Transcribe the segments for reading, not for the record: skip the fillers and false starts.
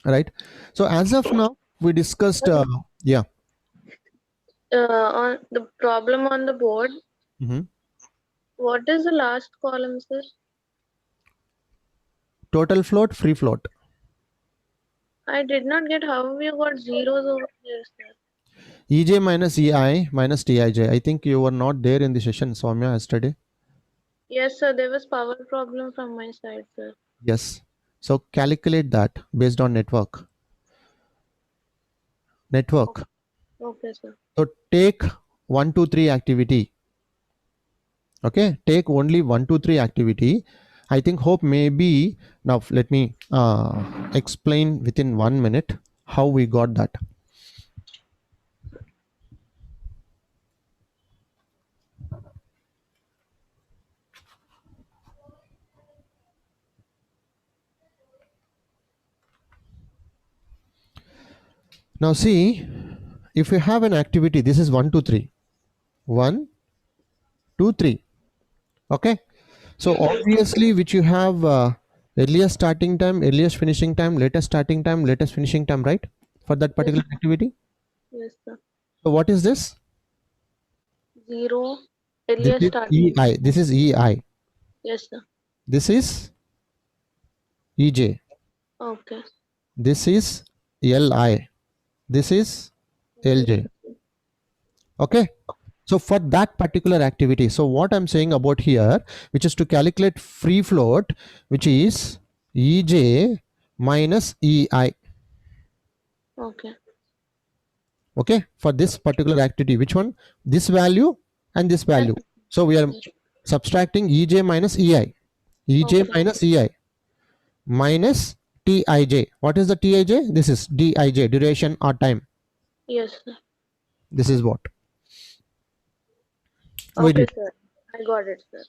right? So as of now, we discussed, yeah. On the problem on the board, Mhm. what is the last column, sir? Total float, free float. I did not get how you got zeros over here, sir. EJ minus EI minus TIJ. I think you were not there in the session, Soumya, yesterday. Yes, sir. There was power problem from my side, sir. Yes. So calculate that based on network. Network. Okay, sir. So take 1, 2, 3 activity. Okay. Take only 1, 2, 3 activity. I think hope maybe now let me explain within 1 minute how we got that. Now see, if you have an activity, this is 1, 2, 3. 1, 2, 3. Okay. So obviously, which you have earliest starting time, earliest finishing time, latest starting time, latest finishing time, right? For that Yes, particular activity. yes, sir. So what is this? Zero This earlier is starting. EI. This is EI. Yes, sir. This is EJ. Okay. This is LI. This is LJ. Okay. So for that particular activity, so what I'm saying about here, which is to calculate free float, which is EJ minus EI. Okay. Okay, for this particular activity, which one? This value and this value. So we are Yes. subtracting EJ minus EI. EJ Okay. minus EI minus TIJ. What is the TIJ? This is DIJ, duration or time. Yes, sir. This is what we Okay, did. sir. I got it, sir.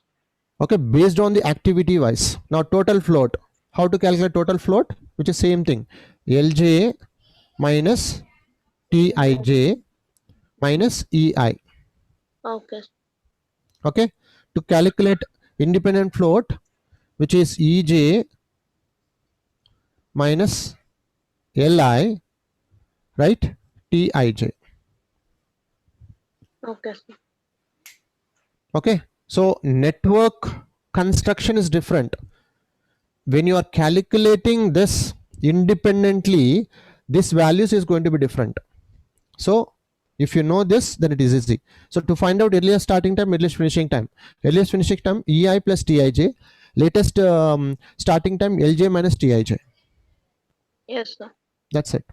Okay, based on the activity wise. Now total float. How to calculate total float? Which is same thing. LJ minus TIJ minus EI. Okay. Okay, to calculate independent float, which is EJ minus LI, right? TIJ. Okay, sir. Okay, so network construction is different. When you are calculating this independently, this values is going to be different. So if you know this, then it is easy. So to find out earliest starting time, earliest finishing time EI plus TIJ, latest starting time LJ minus TIJ. Yes, sir. That's it.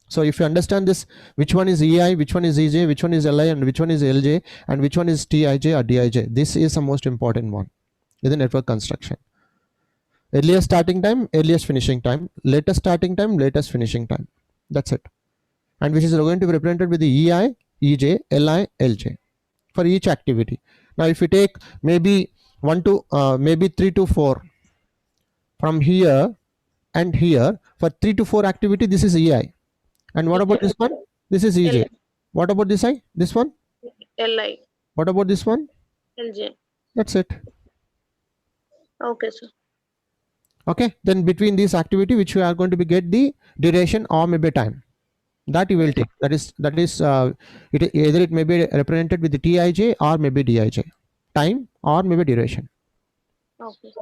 So if you understand this, which one is EI, which one is EJ, which one is LI, and which one is LJ, and which one is TIJ or DIJ, this is the most important one in the network construction. Earliest starting time, earliest finishing time, latest starting time, latest finishing time. That's it. And which is going to be represented with the EI, EJ, LI, LJ for each activity. Now if you take maybe 1 to maybe 3 to 4 from here and here, for 3 to 4 activity, this is EI. And what about EJ. this one? This is EJ. What about this I? This one? LI. What about this one? LJ. That's it. Okay, sir. Okay. Then between this activity, which we are going to be get the duration or maybe time, that you will take. That is it either it may be represented with the TIJ or maybe DIJ, time or maybe duration. Okay.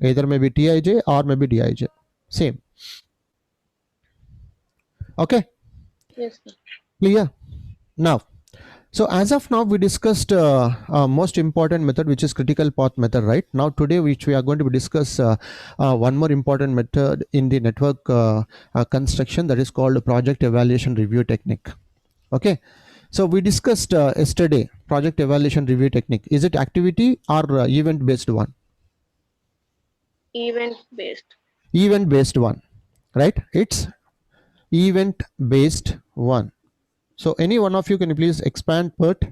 Either maybe TIJ or maybe DIJ. Same. Okay. Yes, sir. Clear. Now. So as of now, we discussed most important method, which is critical path method, right? Now today, which we are going to discuss one more important method in the network construction, that is called project evaluation review technique. Okay. So we discussed yesterday project evaluation review technique. Is it activity or event based one? Event based. Event based one, right? It's event based one. So any one of you, can you please expand part?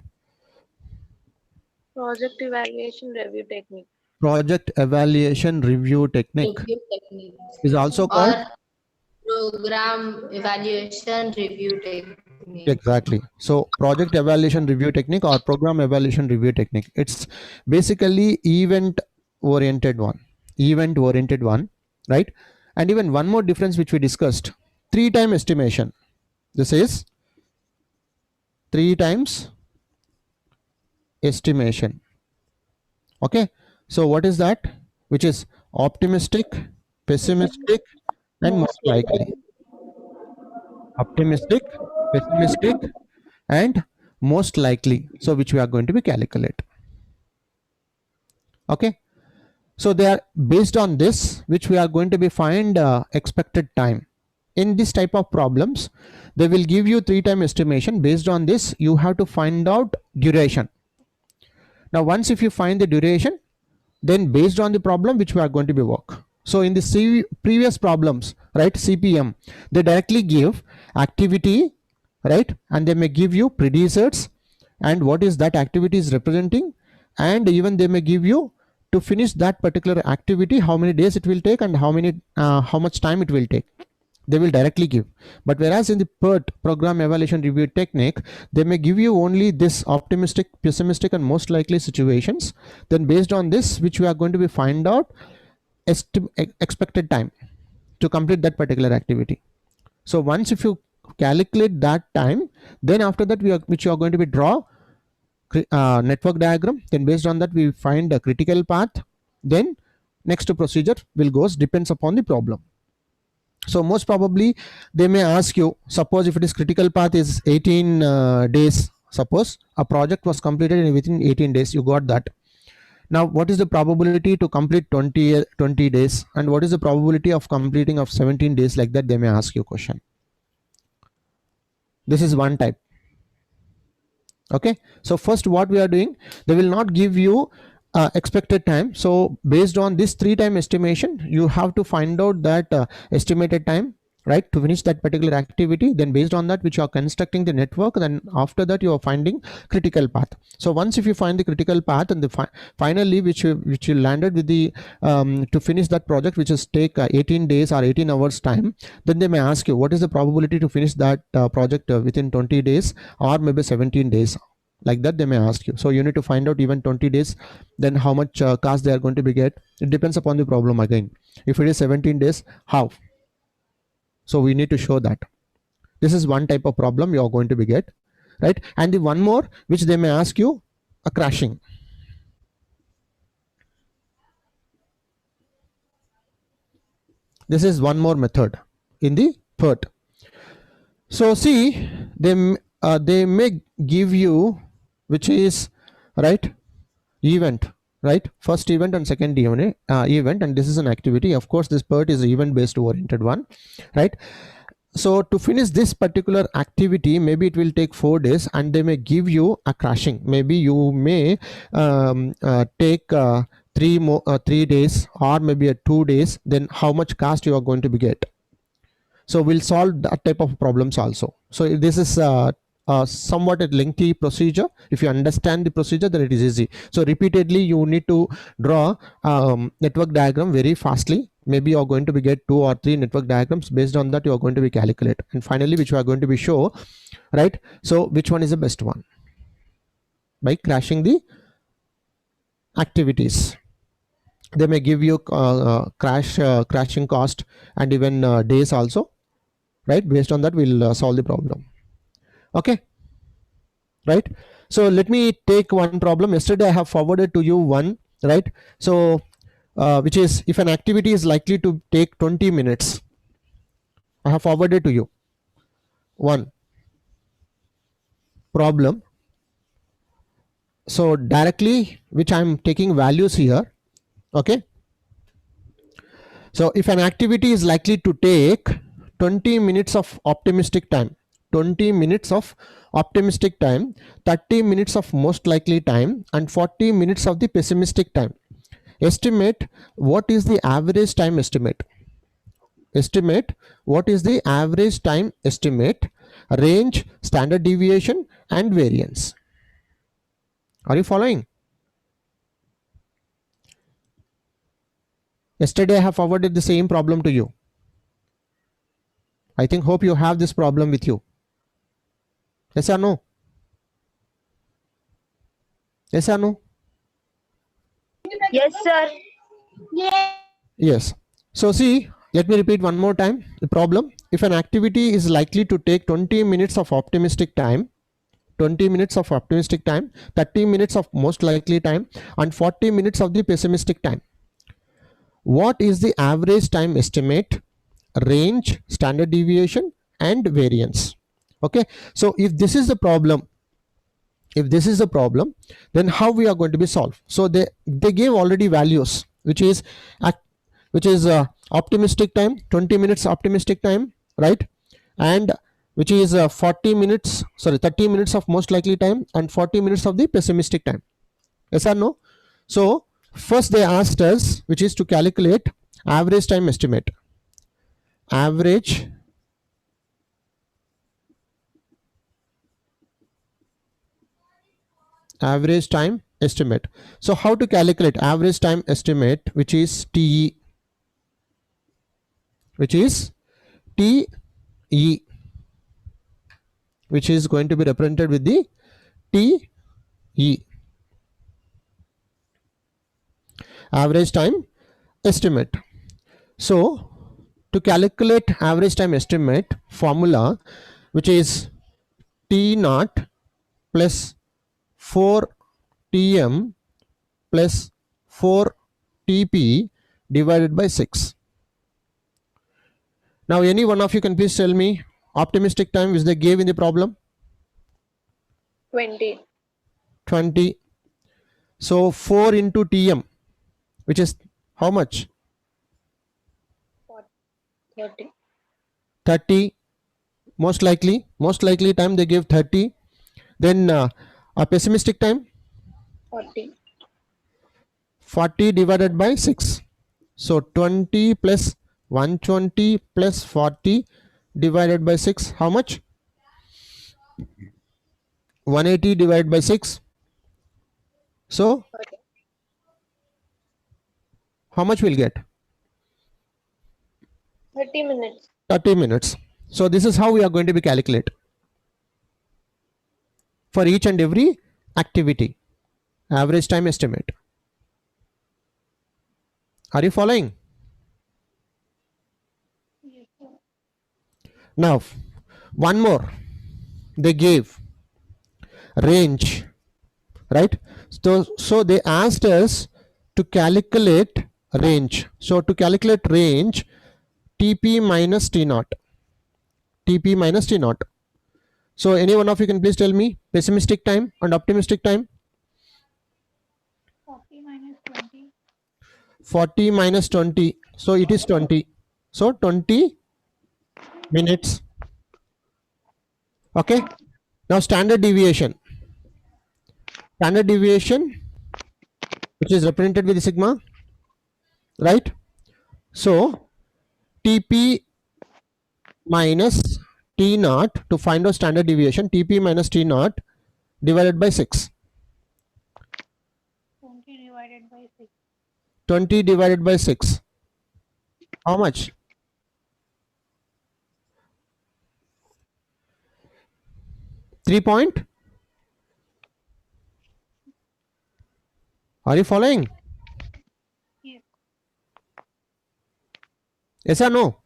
Project evaluation review technique. Project evaluation review technique Review techniques is also called, or program evaluation review technique. exactly. So project evaluation review technique or program evaluation review technique, it's basically event oriented one, right? And even one more difference which we discussed, 3 time estimation. This is 3 times estimation. Okay, so what is that? Which is optimistic, pessimistic, and most likely. Optimistic, pessimistic, and most likely. So which we are going to be calculate. Okay, so they are based on this, which we are going to be find expected time. In this type of problems, they will give you 3 time estimation. Based on this, you have to find out duration. Now once if you find the duration, then based on the problem which we are going to be work. So in the previous problems, right, CPM, they directly give activity, right, and they may give you predecessors and what is that activity is representing, and even they may give you to finish that particular activity how many days it will take and how much time it will take. They will directly give. But whereas in the PERT, program evaluation review technique, they may give you only this optimistic, pessimistic, and most likely situations. Then based on this, which we are going to be find out expected time to complete that particular activity. So once if you calculate that time, then after that which you are going to be draw network diagram. Then based on that we find a critical path. Then next procedure will goes depends upon the problem. So most probably they may ask you, suppose if it is critical path is 18 days, suppose a project was completed within 18 days, you got that. Now what is the probability to complete 20 days, and what is the probability of completing of 17 days, like that they may ask you question. This is one type. Okay, so first what we are doing, they will not give you expected time. So based on this 3 time estimation, you have to find out that estimated time, right, to finish that particular activity. Then based on that which you are constructing the network, then after that you are finding critical path. So once if you find the critical path, and the finally which you landed with the to finish that project, which is take 18 days or 18 hours time, then they may ask you what is the probability to finish that project within 20 days or maybe 17 days, like that they may ask you. So you need to find out even 20 days, then how much cost they are going to be get. It depends upon the problem again. If it is 17 days, how? So we need to show that. This is one type of problem you are going to be get, right? And the one more which they may ask you, a crashing. This is one more method in the PERT. So see, they may give you, which is, right, event, right, first event and second event, and this is an activity. Of course this PERT is event based oriented one, right? So to finish this particular activity, maybe it will take 4 days, and they may give you a crashing. Maybe you may take 3 days or maybe 2 days. Then how much cost you are going to be get? So we'll solve that type of problems also. So this is somewhat a lengthy procedure. If you understand the procedure, then it is easy. So repeatedly you need to draw network diagram very fastly. Maybe you are going to be get 2 or 3 network diagrams. Based on that you are going to be calculate, and finally which you are going to be show, right? So which one is the best one, by crashing the activities. They may give you crashing cost and even days also, right? Based on that we'll solve the problem. Okay, right? So let me take one problem. Yesterday I have forwarded to you one, right? So which is, if an activity is likely to take 20 minutes, I have forwarded to you one problem. So directly which I'm taking values here. Okay, so if an activity is likely to take 20 minutes of optimistic time, 20 minutes of optimistic time, 30 minutes of most likely time, and 40 minutes of the pessimistic time, estimate what is the average time estimate. Estimate what is the average time estimate, range, standard deviation, and variance. Are you following? Yesterday I have forwarded the same problem to you. I think, hope you have this problem with you. Yes or no? Yes or no? Yes, sir. Yes. Yes. So see, Let me repeat one more time the problem. If an activity is likely to take 20 minutes of optimistic time, 20 minutes of optimistic time, 30 minutes of most likely time, and 40 minutes of the pessimistic time, what is the average time estimate, range, standard deviation, and variance? Okay, so if this is the problem, then how we are going to be solved? So they gave already values, which is optimistic time, 20 minutes optimistic time, right? And which is 30 minutes of most likely time and 40 minutes of the pessimistic time. Yes or no? So first they asked us, which is to calculate average time estimate. Average time estimate. So how to calculate average time estimate, which is TE, which is TE, which is going to be represented with the TE, average time estimate. So to calculate average time estimate formula, which is T naught plus 4 TM plus 4 TP divided by 6. Now any one of you can please tell me optimistic time which they gave in the problem? 20. 20. So 4 into TM, which is how much? 30. 30. Most likely time they gave 30. Then a pessimistic time? 40. 40 divided by 6. So 20 plus 120 plus 40 divided by 6. How much? 180 divided by 6. So 30. how much we'll get? 30 minutes. 30 minutes. So this is how we are going to be calculate for each and every activity. Average time estimate. Are you following? Yes, sir. Now one more, they gave range, right? So they asked us to calculate range. So to calculate range, TP minus T naught. TP minus T naught. So any one of you can please tell me pessimistic time and optimistic time? 40 minus 20. 40 minus 20. So it is 20. So 20 minutes. Okay. Now standard deviation. Standard deviation, which is represented with the sigma, right? So TP minus T naught, to find out standard deviation, TP minus T naught divided by 6. 20 divided by 6. 20 divided by 6. How much? 3 point? Are you following? Yes. Yes or no?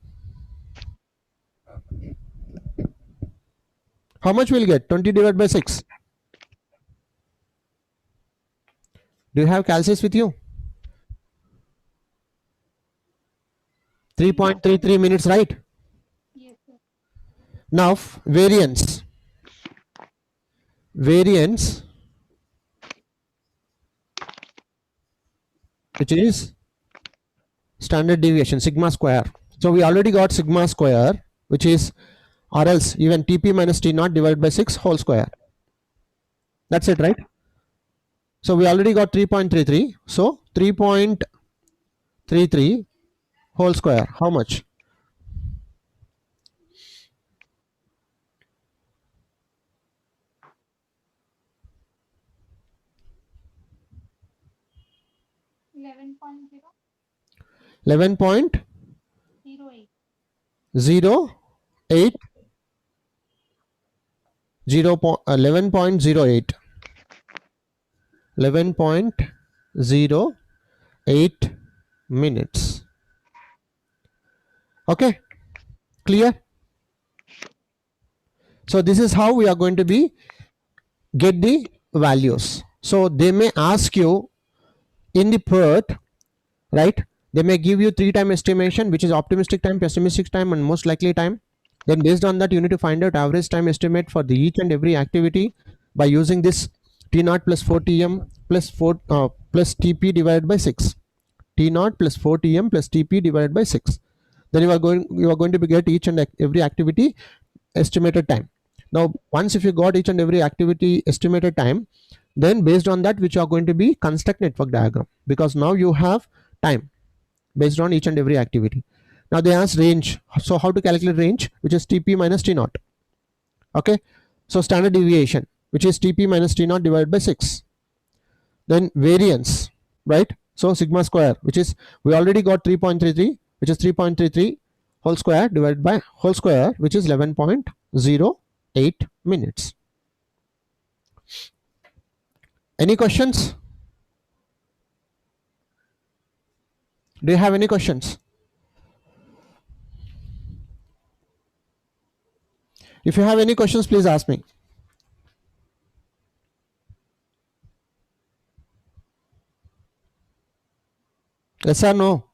How much will get? 20 divided by 6. Do you have calculus with you? 3.33 minutes, right? Yes, sir. Now variance. Variance, which is standard deviation, sigma square. So we already got sigma square, which is, or else even TP minus T naught divided by 6 whole square. That's it, right? So we already got 3.33. So 3.33 whole square. How much? 11.08. 11.08. 11.08. 11.08 minutes. Okay, clear? So this is how we are going to be get the values. So they may ask you in the PERT, right? They may give you 3-time estimation, which is optimistic time, pessimistic time, and most likely time. Then based on that, you need to find out average time estimate for the each and every activity by using this T naught plus 4 Tm plus 4 plus Tp divided by 6. T naught plus 4 Tm plus Tp divided by 6. Then you are going to get each and every activity estimated time. Now once if you got each and every activity estimated time, then based on that which you are going to be construct network diagram, because now you have time based on each and every activity. Now they ask range. So how to calculate range, which is Tp minus T naught. Okay, so standard deviation, which is Tp minus T naught divided by 6. Then variance, right? So sigma square, which is we already got 3.33, which is 3.33 whole square divided by whole square, which is 11.08 minutes. Any questions? Do you have any questions? If you have any questions, please ask me. Yes or no?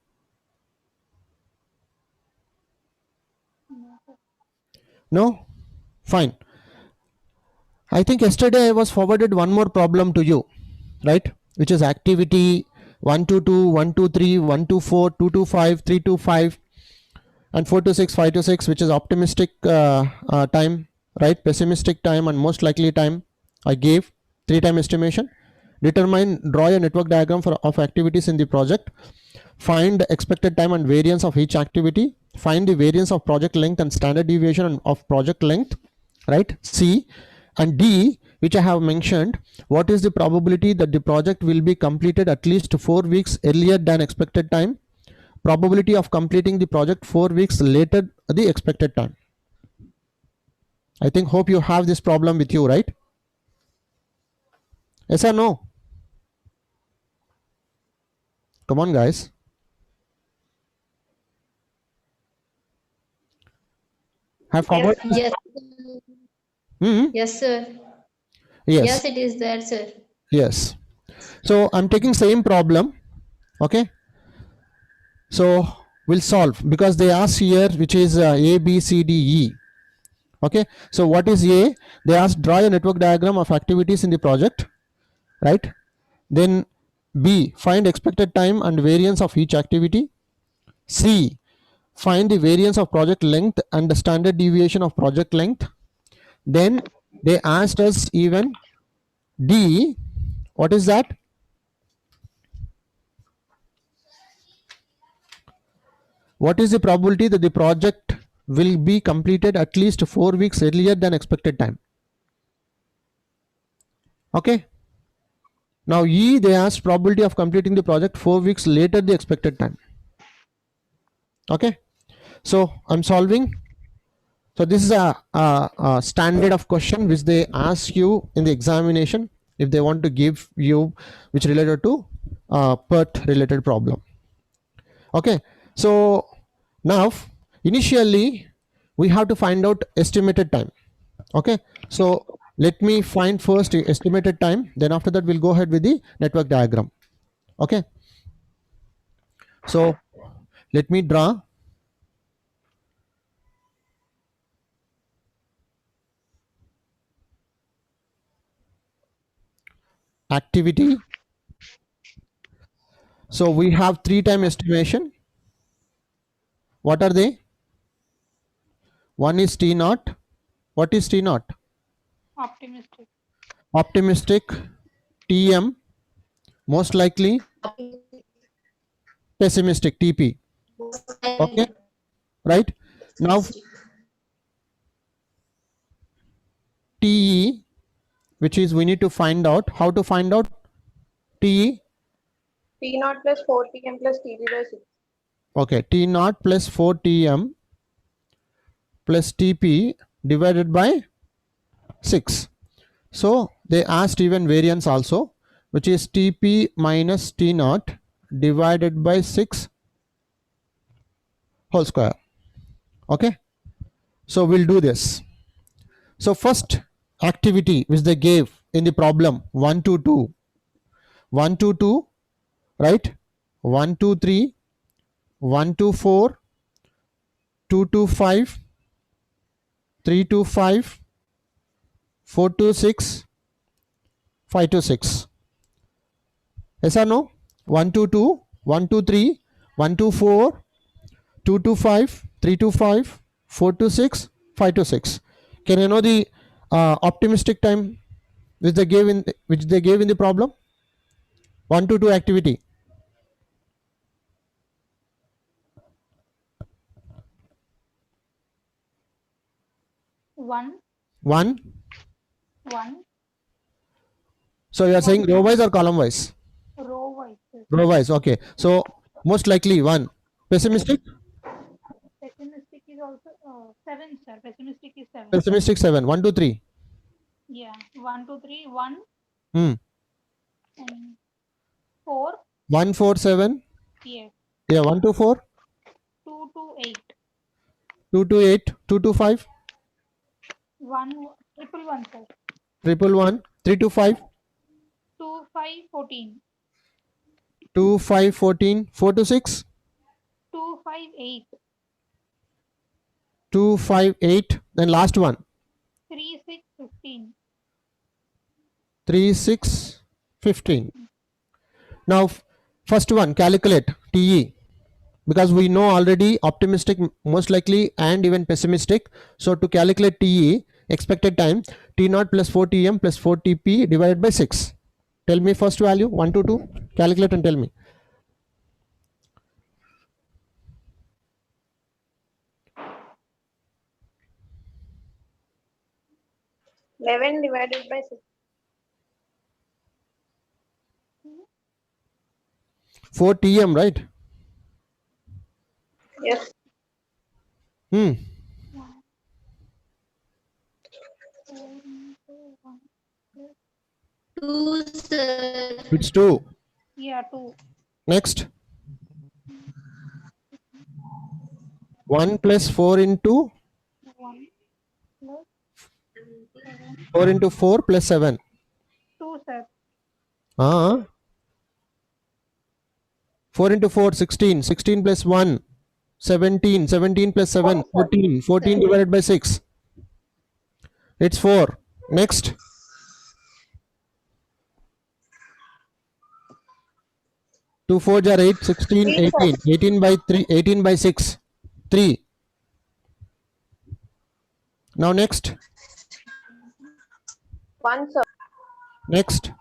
No? Fine. I think yesterday I was forwarded one more problem to you, right? Which is activity 122, 123, 124, 225, 325, and 426, 526, which is optimistic time, right? Pessimistic time and most likely time. I gave 3-time estimation. Determine, draw a network diagram of activities in the project. Find expected time and variance of each activity. Find the variance of project length and standard deviation of project length, right? C. And D, which I have mentioned, what is the probability that the project will be completed at least 4 weeks earlier than expected time? Probability of completing the project 4 weeks later the expected time. I think hope you have this problem with you, right? Yes or no? Come on, guys. Have forward? Yes. Yes, sir. Yes. Yes, it is there, sir. Yes. So I'm taking same problem. Okay. So we'll solve, because they ask here which is A, B, C, D, E. Okay. So what is A? They ask draw a network diagram of activities in the project, right? Then B, find expected time and variance of each activity. C, find the variance of project length and the standard deviation of project length. Then they asked us even D, what is that? What is the probability that the project will be completed at least 4 weeks earlier than expected time? Okay. Now E, they asked probability of completing the project 4 weeks later the expected time. Okay. So I'm solving. So this is a standard of question which they ask you in the examination if they want to give you, which related to PERT related problem. Okay. So now initially we have to find out estimated time. Okay. So let me find first the estimated time, then after that we'll go ahead with the network diagram. Okay. So let me draw. Activity. So we have 3-time estimation. What are they? One is T naught. What is T naught? Optimistic. Optimistic. TM. Most likely. Pessimistic. TP. Okay. Right. Now TE, which is we need to find out. How to find out TE? T naught plus 4 Tm plus Tb by 6. Okay. T naught plus 4 Tm plus TP divided by 6. So they asked even variance also, which is TP minus T naught divided by 6 whole square. Okay, so we'll do this. So first activity which they gave in the problem 1 to 2, 1 to 2, right? 1 to 3, 1 to 4, 2 to 5, 3 to 5, 4 to 6, 5 to 6. Yes or no? 1 to 2, 1 to 3, 1 to 4, 2 to 5, 3 to 5, 4 to 6, 5 to 6. Can you know the optimistic time which they gave in the problem? 1 to 2 activity. 1, 1. 1, So you are saying row wise or column wise? row wise, sir. Row wise. Okay. So most likely 1. Pessimistic? Pessimistic is also 7, sir. Pessimistic is 7. Pessimistic 7. 1 to 3. Yeah, 1, 2, 3, 1 Hmm. and 4. 1, 4, 7. Yes, Yeah, 1 to 4. 2 to 8. 2 to 8. 2 to 5. 1, triple 1, sir. Triple 1. 3 to 5. 2, 5, 14. 2, 5, 14. 4 to 6. 2, 5, 8. 2, 5, 8. Then last one. 3, 6, 15. 3, 6, 15. Now first one, calculate TE, because we know already optimistic, most likely, and even pessimistic. So to calculate TE, expected time, T0 plus 4TM plus 4TP divided by 6. Tell me first value 1 to 2. Calculate and tell me. 11 divided by 6. 4TM, right? Yes. Hmm. 2, sir. It's 2. Yeah, 2. Next. 1 plus 4 into 1 plus 7. 4 into 4 plus 7. 2, sir. 4 into 4, 16. 16 plus 1, 17. 17 plus 7, 14. 14 divided by 6. It's 4. Next. 2 4s are 8, 16, 18. 18 by 3, 18 by 6. 3. Now next. 1, sir. Next.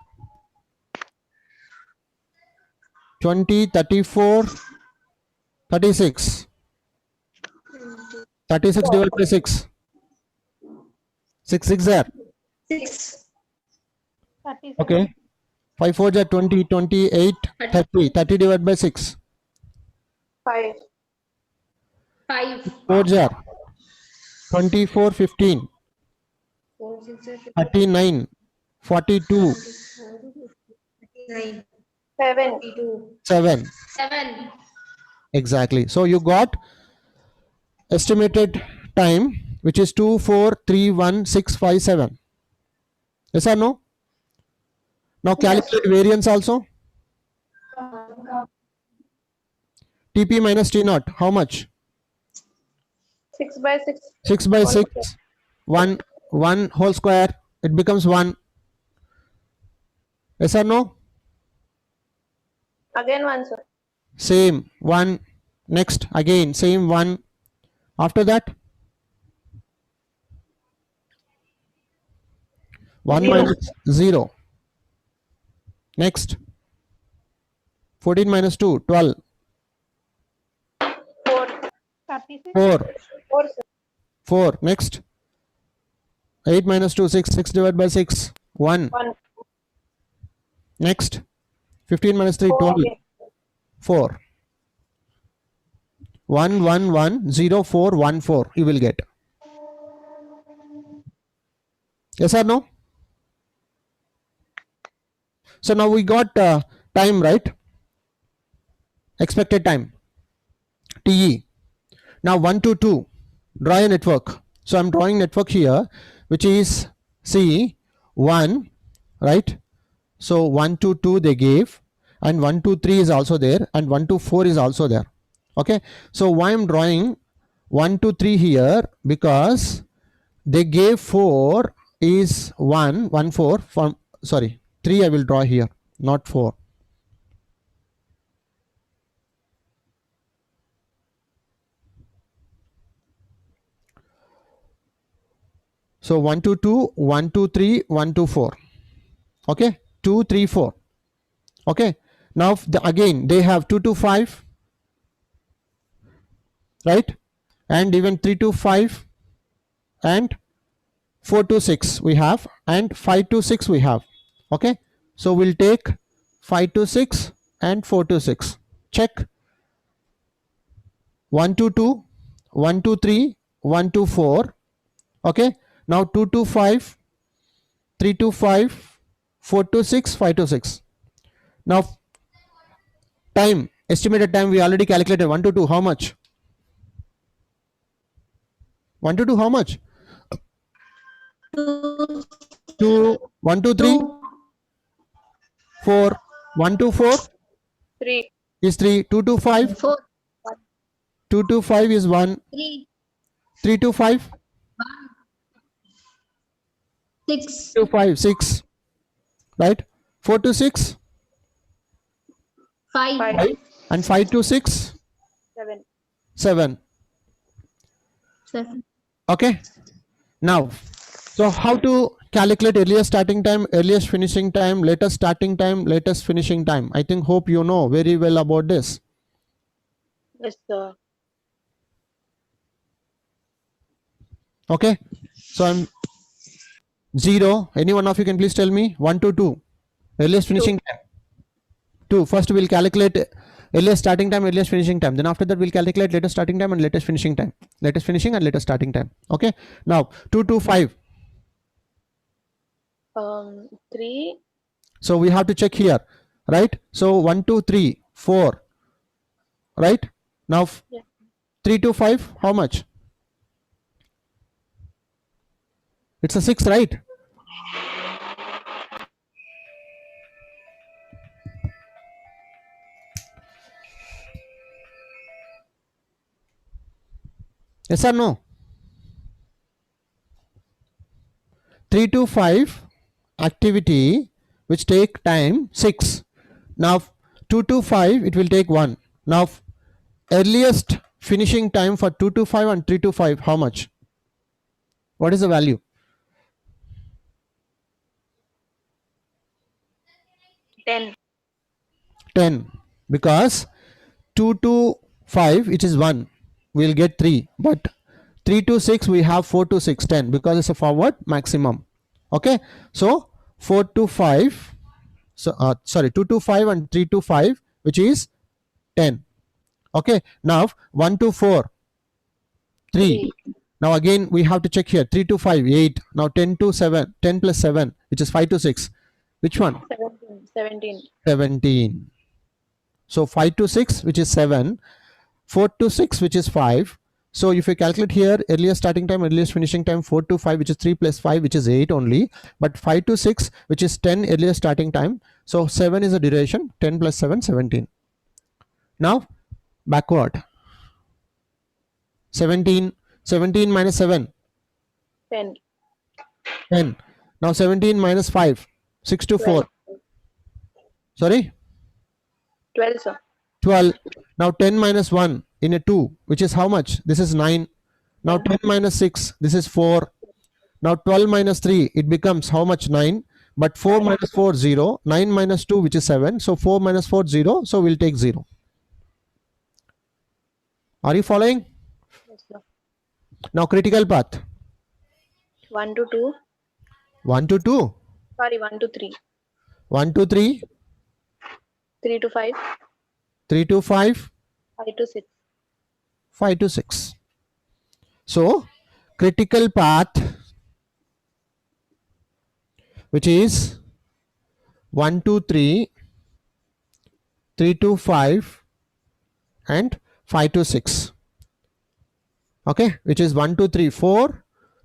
20, 34, 36. 36 divided by 6. 6 6 are. 6. 37. Okay. 5 4s are 20, 28, 30. 30 divided by 6. 5. 5. 4s are 24, 15, 39, 42, 9. 7. 7. 7. Exactly. So you got estimated time, which is 2 4 3 1 6 5 7. Yes or no? Now calculate variance also. TP minus T0. How much? 6 by 6. 6 by 6. 1 whole square. It becomes 1. Yes or no? Again 1, sir. Same. 1. Next. Again. Same 1. After that. 1 Zero. minus 0. Next. 14 minus 2. 12. 4. 36. 4. 4, sir. 4. Next. 8 minus 2. 6. 6 divided by 6. 1. 1. Next. 15 minus 3. 4. 12. again. 4. 1 1 1 0 4 1 4. You will get. Yes or no? So now we got time, right? Expected time. TE. Now 1 to 2. Draw a network. So I'm drawing network here, which is C 1, right? So 1 to 2 they gave, and 1 to 3 is also there, and 1 to 4 is also there. Okay, so why I'm drawing 1 to 3 here? Because they gave 4 is 1 1 4 from, sorry, 3 I will draw here, not 4. So 1 to 2, 1 to 3, 1 to 4. Okay, 2 3 4. Okay, now again they have 2 to 5, right? And even 3 to 5, and 4 to 6 we have, and 5 to 6 we have. Okay, so we'll take 5 to 6 and 4 to 6. Check. 1 to 2, 1 to 3, 1 to 4. Okay, now 2 to 5, 3 to 5, 4 to 6, 5 to 6. Now time, estimated time we already calculated. 1 to 2 how much? 1 to 2 how much? 2, 2 1 to 3 2, 4. 1 to 4 3. is 3. 2 to 5, 4, 2 to 5 is 1. 3, 3 to 5, 6, 2 to 5 6, right? 4 to 6, 5, 5. and 5 to 6, 7. 7. 7. Okay, now so how to calculate earliest starting time, earliest finishing time, latest starting time, latest finishing time? I think hope you know very well about this. Yes, sir. Okay, so I'm 0. Any one of you can please tell me? 1 to 2 earliest finishing time. 2. First we'll calculate earliest starting time, earliest finishing time. Then after that we'll calculate latest starting time and latest finishing time. Latest finishing and latest starting time. Okay, now 2 to 5. 3. So we have to check here, right? So 1 2 3 4, right? Now Yeah. 3 to 5 how much? It's a 6, right? Yes or no? 3 to 5 activity which take time 6. Now 2 to 5 it will take 1. Now earliest finishing time for 2 to 5 and 3 to 5 how much? What is the value? 10. 10, because 2 to 5 it is 1, we'll get 3, but 3 to 6 we have 4 to 6 10, because it's a forward maximum. Okay, so 4 to 5, so sorry, 2 to 5 and 3 to 5 which is 10. Okay, now 1 to 4 3. Now again we have to check here. 3 to 5 8. Now 10 to 7, 10 plus 7 which is 5 to 6. Which one? 17. 17. 17. So 5 to 6 which is 7, 4 to 6 which is 5. So if you calculate here earliest starting time, earliest finishing time, 4 to 5 which is 3 plus 5 which is 8 only, but 5 to 6 which is 10 earliest starting time. So 7 is the duration, 10 plus 7 17. Now backward, 17 minus 7 10. 10. Now 17 minus 5 6 to 4, 12. sorry 12, sir. 12. Now 10 minus 1 in a 2 which is how much? This is 9. Now 10 minus 6 this is 4. Now 12 minus 3 it becomes how much? 9. But 4 minus 4 0. 9 minus 2 which is 7. So 4 minus 4 0. So we'll take 0. Are you following? Yes, sir. Now critical path. 1 to 2. 1 to 2. Sorry, 1 to 3. 1 to 3. 3 to 5. 3 to 5. 5 to 6. 5 to 6. So critical path which is 1 to 3, 3 to 5 and 5 to 6. Okay, which is 1 2 3 4,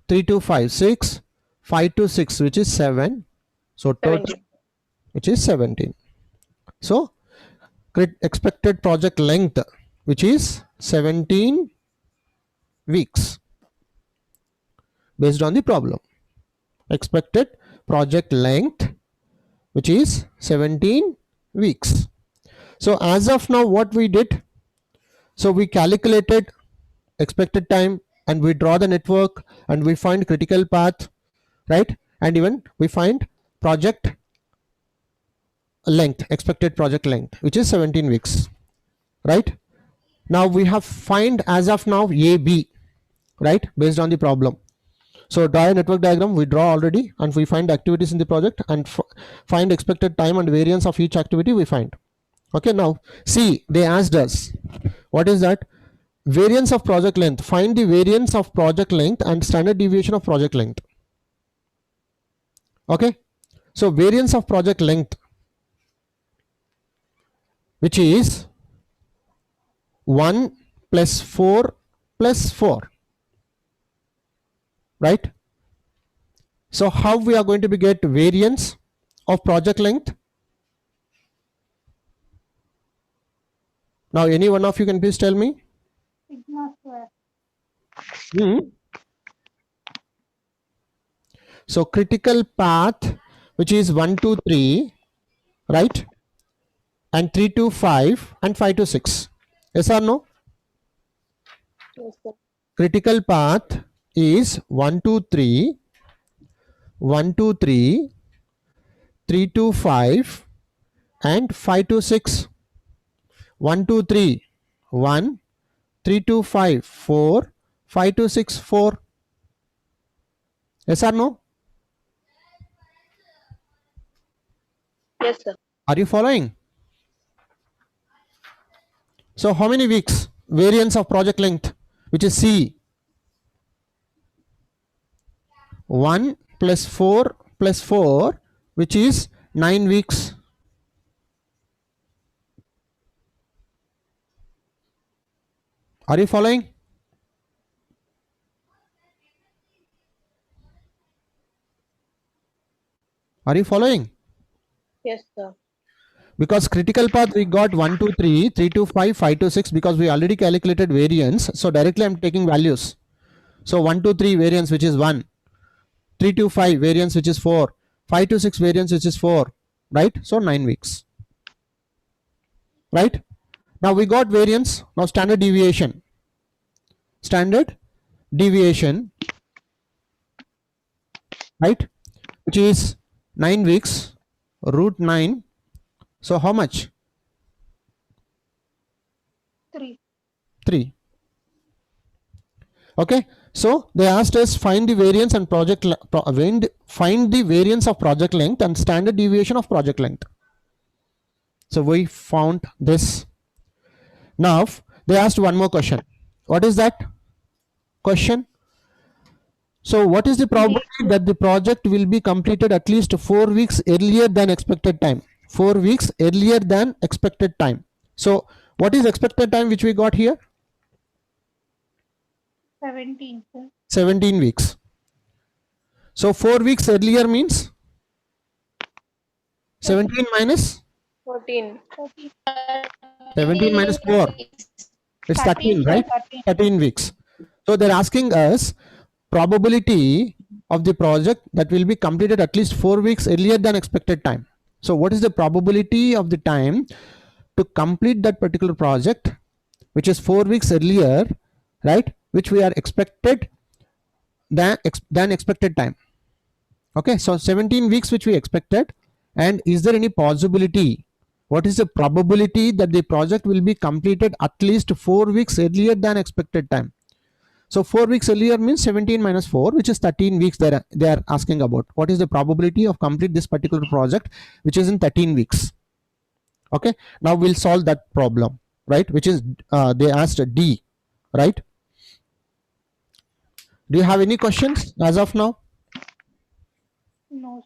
3 2 5 6, 5 2 6, which is 7. So total, 17. which is 17. So expected project length, which is 17 weeks based on the problem. Expected project length, which is 17 weeks. So as of now, what we did, so we calculated expected time and we draw the network and we find critical path, right? And even we find project length, expected project length, which is 17 weeks, right? Now we have find as of now A, B, right, based on the problem. So draw a network diagram, we draw already, and we find activities in the project and find expected time and variance of each activity we find. Okay, now see, they asked us, what is that? Variance of project length. Find the variance of project length and standard deviation of project length. Okay, so variance of project length, which is 1 plus 4 plus 4, right? So how we are going to be get variance of project length? Now any one of you can please tell me. Sigma square. So critical path, which is 1 2 3, right, and 3 to 5 and 5 to 6. Yes or no? Yes, sir. Critical path is 1 2 3, 1 2 3, 3 to 5 and 5 to 6. 1 2 3 1, 3 to 5 4, 5 to 6 4. Yes or no? Yes, sir. Are you following? So how many weeks? Variance of project length, which is C. 1 plus 4 plus 4, which is 9 weeks. Are you following? Are you following? Yes, sir. Because critical path we got 1 2 3, 3 to 5, 5 to 6, because we already calculated variance. So directly I'm taking values. So 1 to 3 variance, which is 1, 3 to 5 variance, which is 4, 5 to 6 variance, which is 4, right? So 9 weeks, right? Now we got variance. Now standard deviation. Standard deviation, right, which is 9 weeks root 9. So how much? 3. 3. Okay, so they asked us find the variance and find the variance of project length and standard deviation of project length. So we found this. Now they asked one more question. What is that question? So what is the probability that the project will be completed at least 4 weeks earlier than expected time? 4 weeks earlier than expected time. So what is expected time which we got here? 17, sir. 17 weeks. So 4 weeks earlier means 17 minus 14. 14. 17 minus 4. It's 13, 13, sir. right? 13. 13 weeks. So they're asking us probability of the project that will be completed at least 4 weeks earlier than expected time. So what is the probability of the time to complete that particular project, which is 4 weeks earlier, right, which we are expected than expected time? Okay, so 17 weeks which we expected, and is there any possibility, what is the probability that the project will be completed at least 4 weeks earlier than expected time? So 4 weeks earlier means 17 minus 4, which is 13 weeks. They are asking about what is the probability of complete this particular project, which is in 13 weeks. Okay, now we'll solve that problem, right, which is they asked D, right? Do you have any questions as of now? No.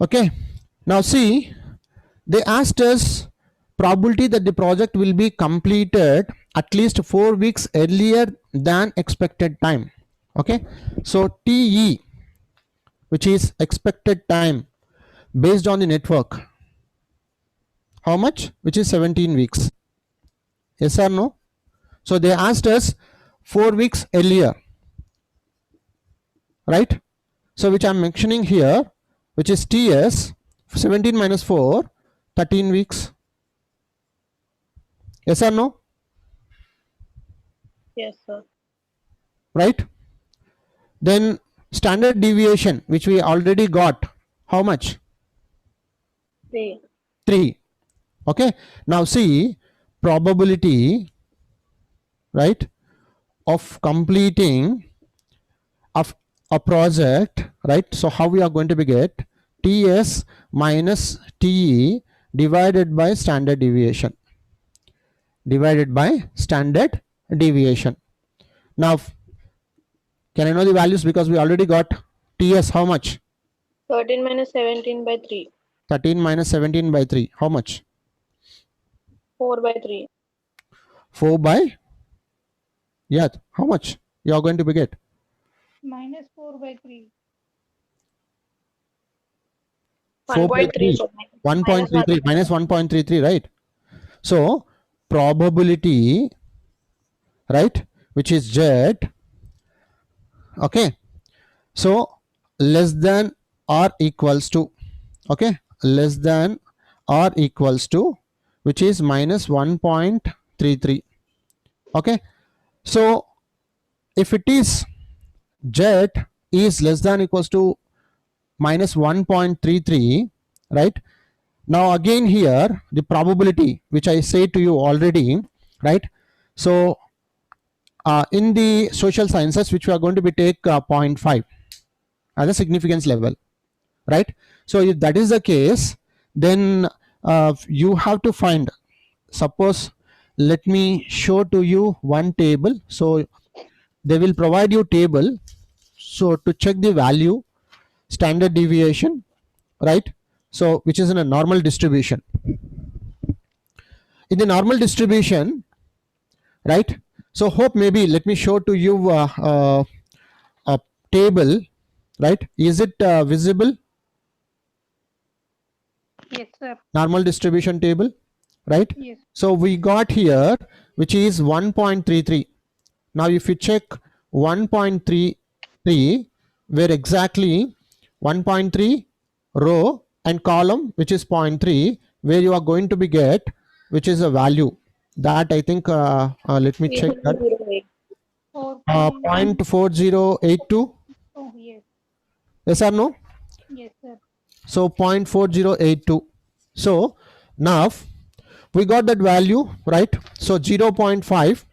Okay, now see, they asked us probability that the project will be completed at least 4 weeks earlier than expected time. Okay, so TE, which is expected time based on the network, how much? Which is 17 weeks. Yes or no? So they asked us 4 weeks earlier, right? So which I'm mentioning here, which is TS 17 minus 4, 13 weeks. Yes or no? Yes, sir. Right? Then standard deviation, which we already got, how much? 3. 3. Okay, now see, probability, right, of completing of a project, right? So how we are going to be get TS minus TE divided by standard deviation, Now can I know the values? Because we already got TS, how much? 13 minus 17 by 3. 13 minus 17 by 3, how much? 4 by 3. 4 by, yeah, how much you are going to be get? Minus 4 by 3. 4 by 1.3, 3, sir. 1.33 minus 1.33, right? So probability, right, which is Z, okay, so less than or equals to, okay, less than or equals to, which is minus 1.33. Okay, so if it is Z is less than equals to minus 1.33, right? Now again here the probability which I say to you already, right? So in the social sciences, which we are going to be take 0.5 as a significance level, right? So if that is the case, then you have to find, suppose, let me show to you one table. So they will provide you table, so to check the value, standard deviation, right? So which is in a normal distribution. In the normal distribution, right? So hope maybe let me show to you a table, right? Is it visible? Yes, sir. Normal distribution table, right? Yes. So we got here, which is 1.33. Now if you check 1.33, where exactly 1.3 row and column, which is 0.3, where you are going to be get, which is a value that I think let me check that 3.08. 4. 0.4082. Oh, yes. Yes or no? Yes, sir. So 0.4082. So now we got that value, right? So 0.5.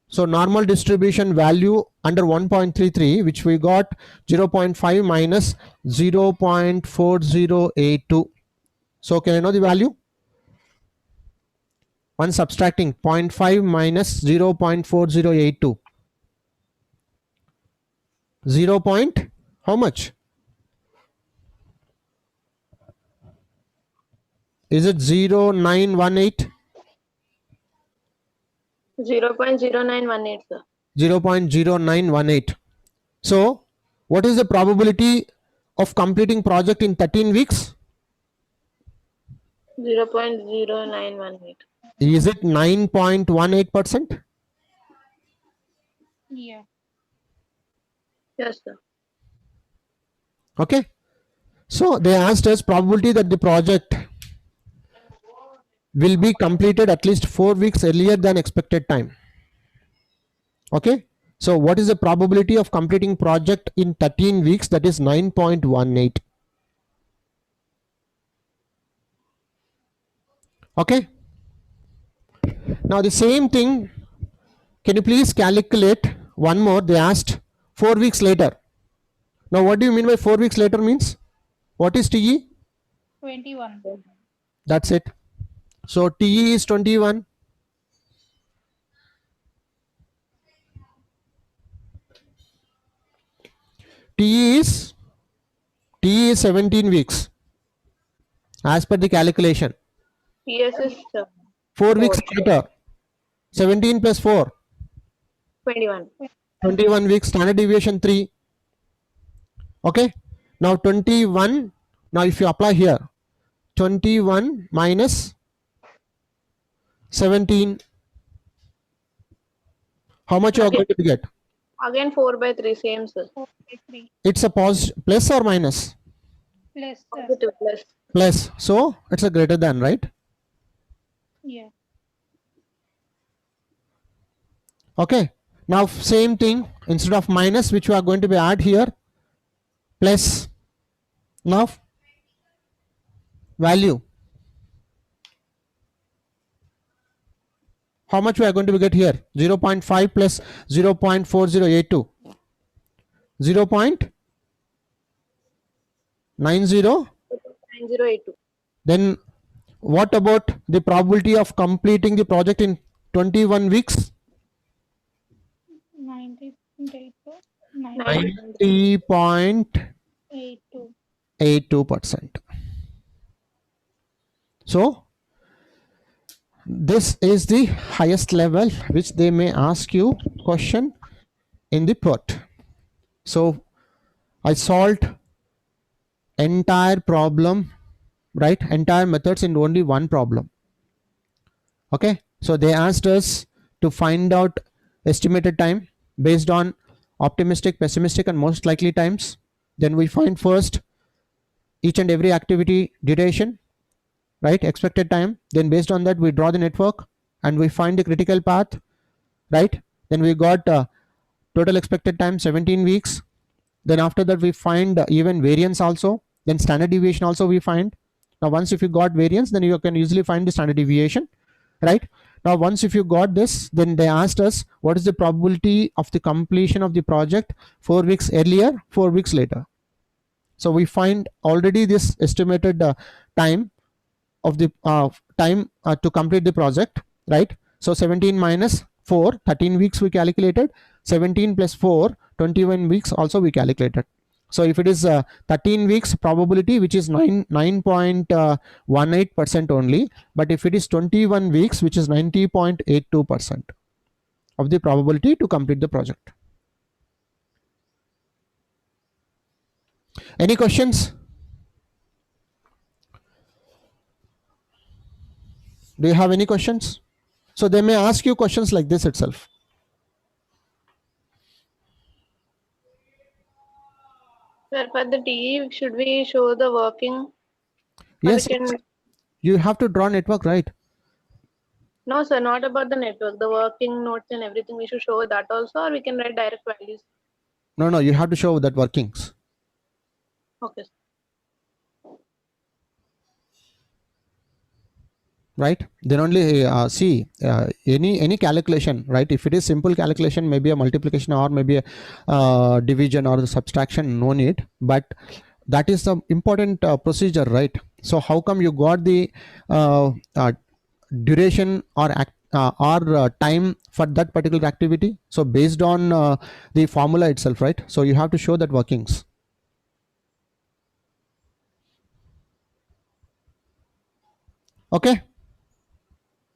So normal distribution value under 1.33, which we got 0.5 minus 0.4082. So can I know the value? One subtracting 0.5 minus 0.4082. 0. How much? Is it 0918? 0.0918, sir. 0.0918. So what is the probability of completing project in 13 weeks? 0.0918. Is it 9.18%? Yeah. Yes, sir. Okay, so they asked us probability that the project will be completed at least 4 weeks earlier than expected time. Okay, so what is the probability of completing project in 13 weeks? That is 9.18. Okay, now the same thing, can you please calculate one more? They asked 4 weeks later. Now what do you mean by 4 weeks later means? What is TE? 21. That's it. So TE is 21. TE T is 17 weeks as per the calculation. Yes, is 4 weeks Four. later, 17 plus 4, 21. 21 weeks, standard deviation 3. Okay, now 21, now if you apply here, 21 minus 17, how much you are Okay. going to get? Again 4/3, same sir. 4/3 It's a plus or minus? plus, Positive plus. Plus, so it's a greater than, right? yeah, Okay, now same thing, instead of minus, which we are going to be add here, plus. Now value, how much we are going to be get here? 0.5 plus 0.4082, 0.90. 9082. Then what about the probability of completing the project in 21 weeks? 90.82, 90.82%. 90.82. So this is the highest level which they may ask you question in the PERT. So I solved entire problem, right? Entire methods in only one problem. Okay, so they asked us to find out estimated time based on optimistic, pessimistic, and most likely times. Then we find first each and every activity duration, right? Expected time. Then based on that we draw the network and we find the critical path, right? Then we got total expected time 17 weeks. Then after that we find even variance also. Then standard deviation also we find. Now once if you got variance, then you can easily find the standard deviation, right? Now once if you got this, then they asked us what is the probability of the completion of the project 4 weeks earlier, 4 weeks later. So we find already this estimated time of the time to complete the project, right? So 17 minus 4, 13 weeks we calculated. 17 plus 4, 21 weeks also we calculated. So if it is 13 weeks probability, which is 9.18% only, but if it is 21 weeks, which is 90.82% of the probability to complete the project. Any questions? Do you have any questions? So they may ask you questions like this itself. Sir, for the TE, should we show the working? Or Yes, we can, you have to draw network, right? no, sir, not about the network. The working notes and everything, we should show that also, or we can write direct values. No, you have to show that workings. Okay. Right, then only see any calculation, right? If it is simple calculation, maybe a multiplication or maybe a division or the subtraction, no need, but that is the important procedure, right? So how come you got the duration or time for that particular activity? So based on the formula itself, right? So you have to show that workings. Okay,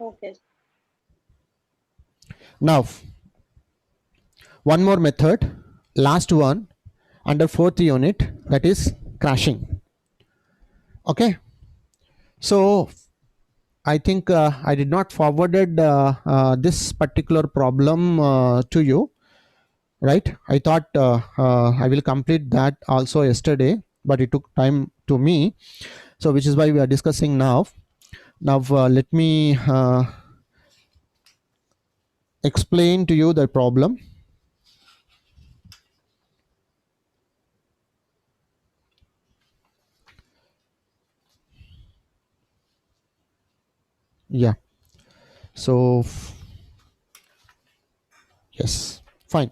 Okay. now one more method, last one under 4th unit, that is crashing. Okay, so I think I did not forwarded this particular problem to you, right? I thought I will complete that also yesterday, but it took time to me, so which is why we are discussing now. Let me explain to you the problem. Yeah, so yes, fine.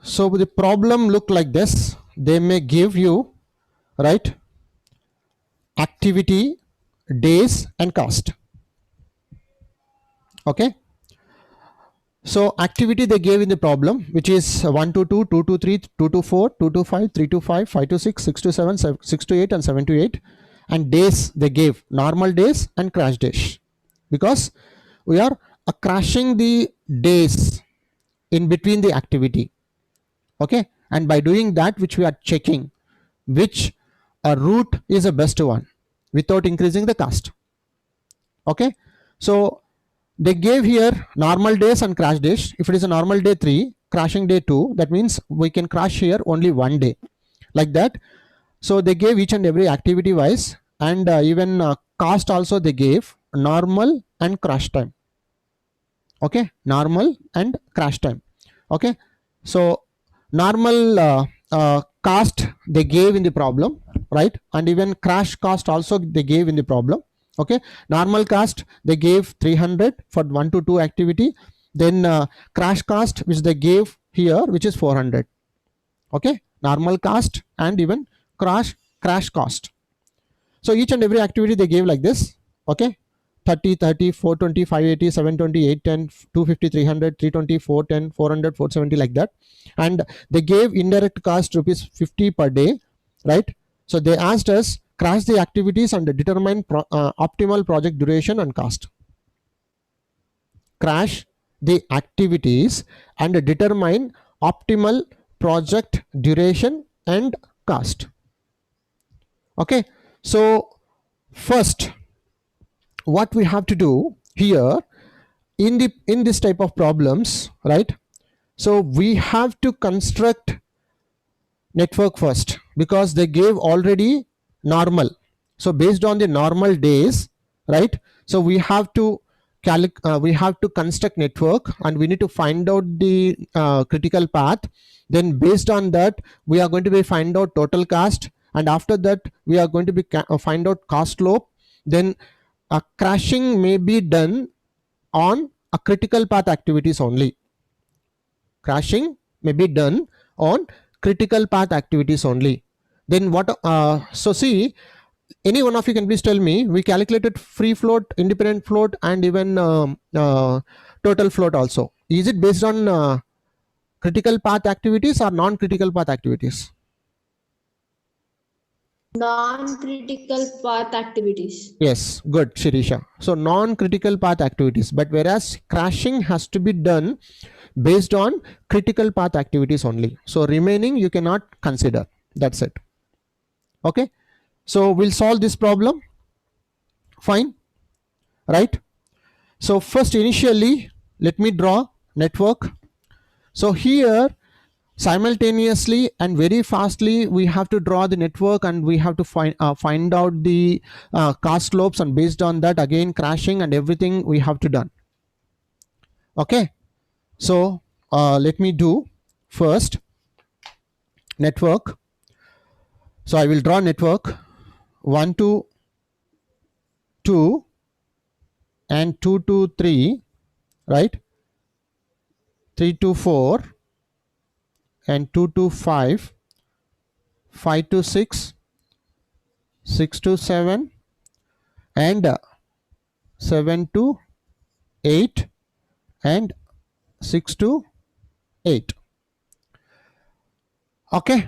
So the problem look like this. They may give you, right, activity, days and cost. Okay, So activity they gave in the problem, which is 1 to 2, 2 to 3, 2 to 4, 2 to 5, 3 to 5, 5 to 6, 6 to 7, 6 to 8 and 7 to 8. And days they gave normal days and crash days, because we are crashing the days in between the activity. Okay, and by doing that, which we are checking which route is the best one without increasing the cost. Okay, so they gave here normal days and crash days. If it is a normal day 3, crashing day 2, that means we can crash here only one day, like that. So they gave each and every activity wise, and even cost also they gave normal and crash time. Okay, normal and crash time. Okay, so normal cost they gave in the problem, right? And even crash cost also they gave in the problem. Okay, normal cost they gave 300 for 1 to 2 activity, then crash cost which they gave here, which is 400. Okay, normal cost and even crash cost. So each and every activity they gave like this. Okay, 30, 30, 420, 580, 720, 810, 250, 300, 320, 410, 400, 470, like that. And they gave indirect cost rupees 50 per day, right? So they asked us crash the activities and determine optimal project duration and cost. Crash the activities and determine optimal project duration and cost. Okay, so first what we have to do here in this type of problems, right? So we have to construct network first, because they gave already normal. So based on the normal days, right? So we have to construct network, and we need to find out the critical path. Then based on that, we are going to be find out total cost, and after that we are going to be find out cost slope. Then crashing may be done on a critical path activities only. Crashing may be done on critical path activities only. Then what? So see, any one of you can please tell me. We calculated free float, independent float, and even total float also. Is it based on critical path activities or non-critical path activities? Non-critical path activities. Yes, good, Shirisha. So non-critical path activities, but whereas crashing has to be done based on critical path activities only. So remaining you cannot consider. That's it. Okay, so we'll solve this problem. Fine, right? So first, initially, let me draw network. So here simultaneously and very fastly we have to draw the network, and we have to find out the cost slopes, and based on that again crashing and everything we have to done. Okay, so let me do first network. So I will draw network 1 to 2 and 2 to 3, right? 3 to 4 and 2 to 5, 5 to 6, 6 to 7, and 7 to 8, and 6 to 8. Okay,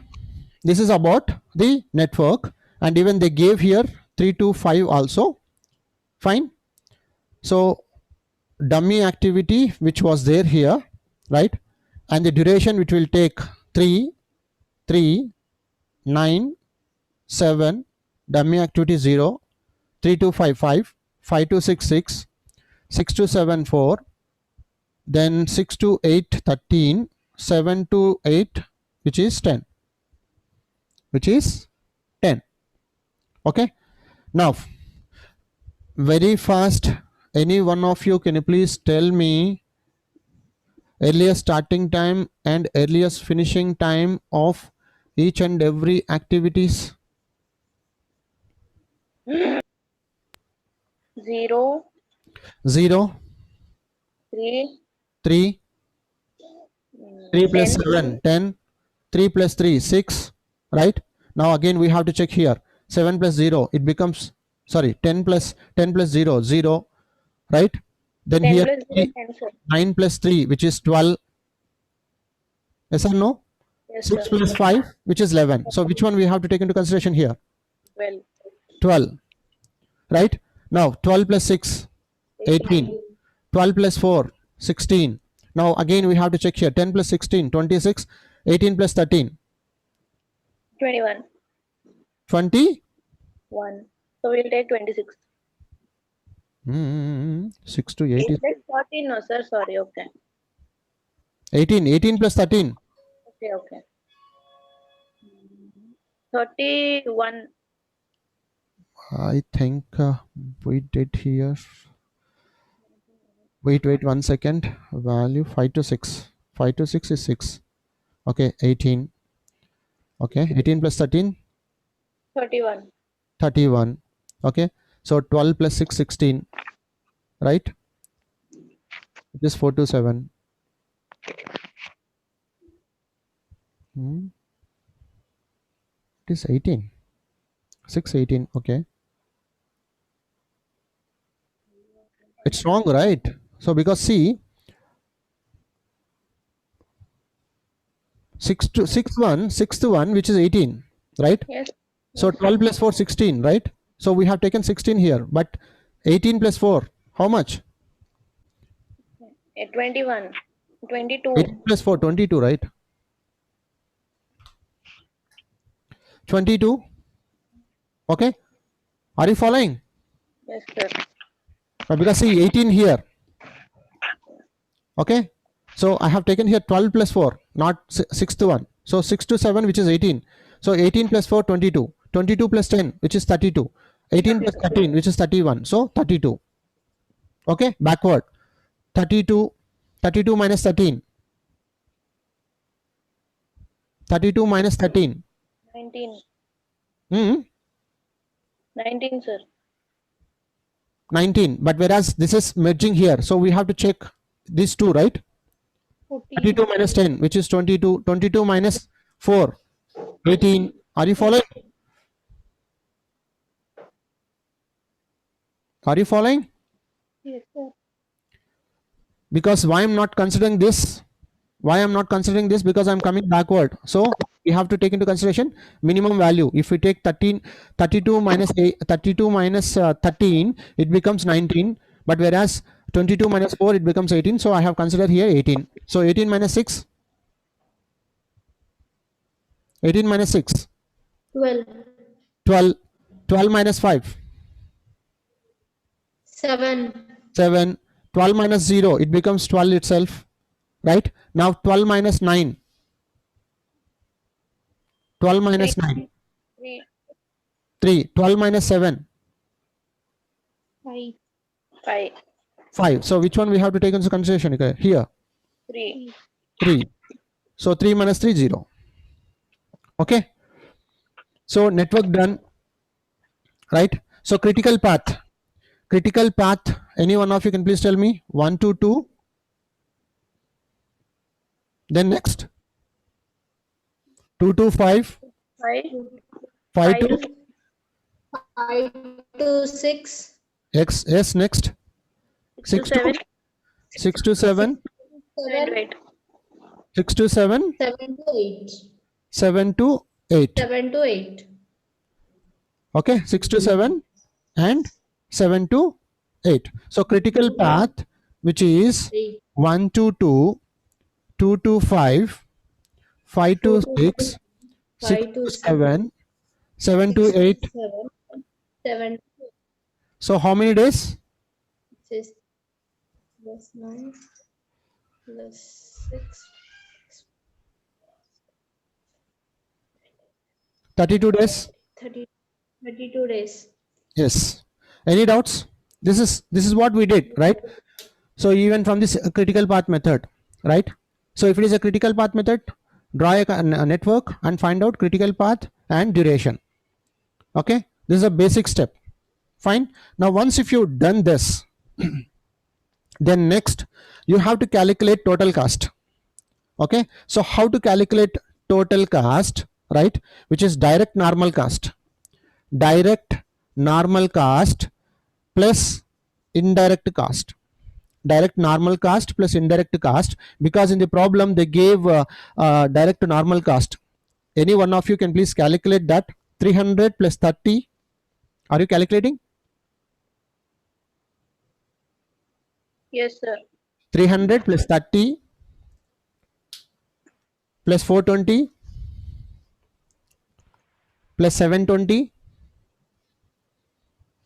this is about the network, and even they gave here 3 to 5 also. Fine. So dummy activity which was there here, right? And the duration which will take 3, 3, 9, 7, dummy activity 0, 3 to 5, 5, 5 to 6, 6, 6 to 7, 4, then 6 to 8, 13, 7 to 8, which is 10, which is 10. Okay, now very fast, any one of you can you please tell me earliest starting time and earliest finishing time of each and every activities? 0, 0, 3, 3, 3 plus 10. 7, 10, 3 plus 3, 6, right? Now again we have to check here, 7 plus 0, it becomes, sorry, 10 plus 0, 0, right? Then 10 here plus 0, 10, sir. 9 plus 3, which is 12. Yes or no? Yes, 6 sir. plus 5, which is 11. So which one we have to take into consideration here? 12. 12. Right? Now 12 plus 6, 18. 12 plus 4, 16. Now again we have to check here. 10 plus 16, 26. 18 plus 13, 21. 20. 1. So we'll take 26. 6 to 8 is 14, no, sir. Sorry. Okay. 18. 18 plus 13. Okay. Okay. 31. I think we did here. Wait 1 second. Value 5 to 6. 5 to 6 is 6. Okay, 18. Okay, 18 plus 13, 31. 31. Okay, so 12 plus 6, 16. Right? It is 4 to 7. It is 18. 6, 18. Okay. It's wrong, right? So because see, 6 to 1, which is 18, right? Yes. So 12 plus 4, 16, right? So we have taken 16 here, but 18 plus 4, how much? 21. 22. 18 plus 4, 22, right? 22. Okay. Are you following? Yes, sir. Because see 18 here. Okay. So I have taken here 12 plus 4, not 6 to 1. So 6 to 7, which is 18. So 18 plus 4, 22. 22 plus 10, which is 32. 18 plus 13, which is 31. So 32. Okay. Backward. 32. 32 minus 13. 32 minus 13. 19. Hmm. 19, sir. 19. But whereas this is merging here. So we have to check these two, right? 14. 32 minus 10, which is 22. 22 minus 4, 18. Are you following? Are you following? Yes, sir. Because why I'm not considering this? Why I'm not considering this? Because I'm coming backward. So we have to take into consideration minimum value. If we take 32 minus 13, it becomes 19. But whereas 22 minus 4, it becomes 18. So I have considered here 18. So 18 minus 6. 18 minus 6. 12. 12. 12 minus 5. 7. 7. 12 minus 0. It becomes 12 itself. Right? Now 12 minus 9. 12 minus 9. 3. 3. 12 minus 7. 5. 5. 5. So which one we have to take into consideration? Okay, here 3. 3. So 3 minus 3, 0. Okay. So network done. Right. So critical path. Critical path. Any one of you can please tell me? 1 to 2. Then next 2 to 5. 5. 5 to 5 to 6. X. Yes. Next 6 6 to 7. to 6 to 7. 7. Wait. 6 to 7. 7 to 8. 7 to 8. 7 to 8. Okay. 6 to 7 and 7 to 8. So critical path, which is 3. 1 to 2, 2 to 5, 5 to 6, 6 5 to to 7, 7 to 8. 7. 7 So how many days? is plus 9 plus 6. 32 days. 32 days. Yes. Any doubts? This is what we did, right? So even from this critical path method, right? So if it is a critical path method, draw a network and find out critical path and duration. Okay. This is a basic step. Fine. Now once if you've done this, then next you have to calculate total cost. Okay. So how to calculate total cost, right? Which is direct normal cost. Direct normal cost plus indirect cost. direct normal cost plus indirect cost, because in the problem they gave direct normal cost. Any one of you can please calculate that. 300 plus 30. Are you calculating? Yes, sir. 300 plus 30 plus 420 plus 720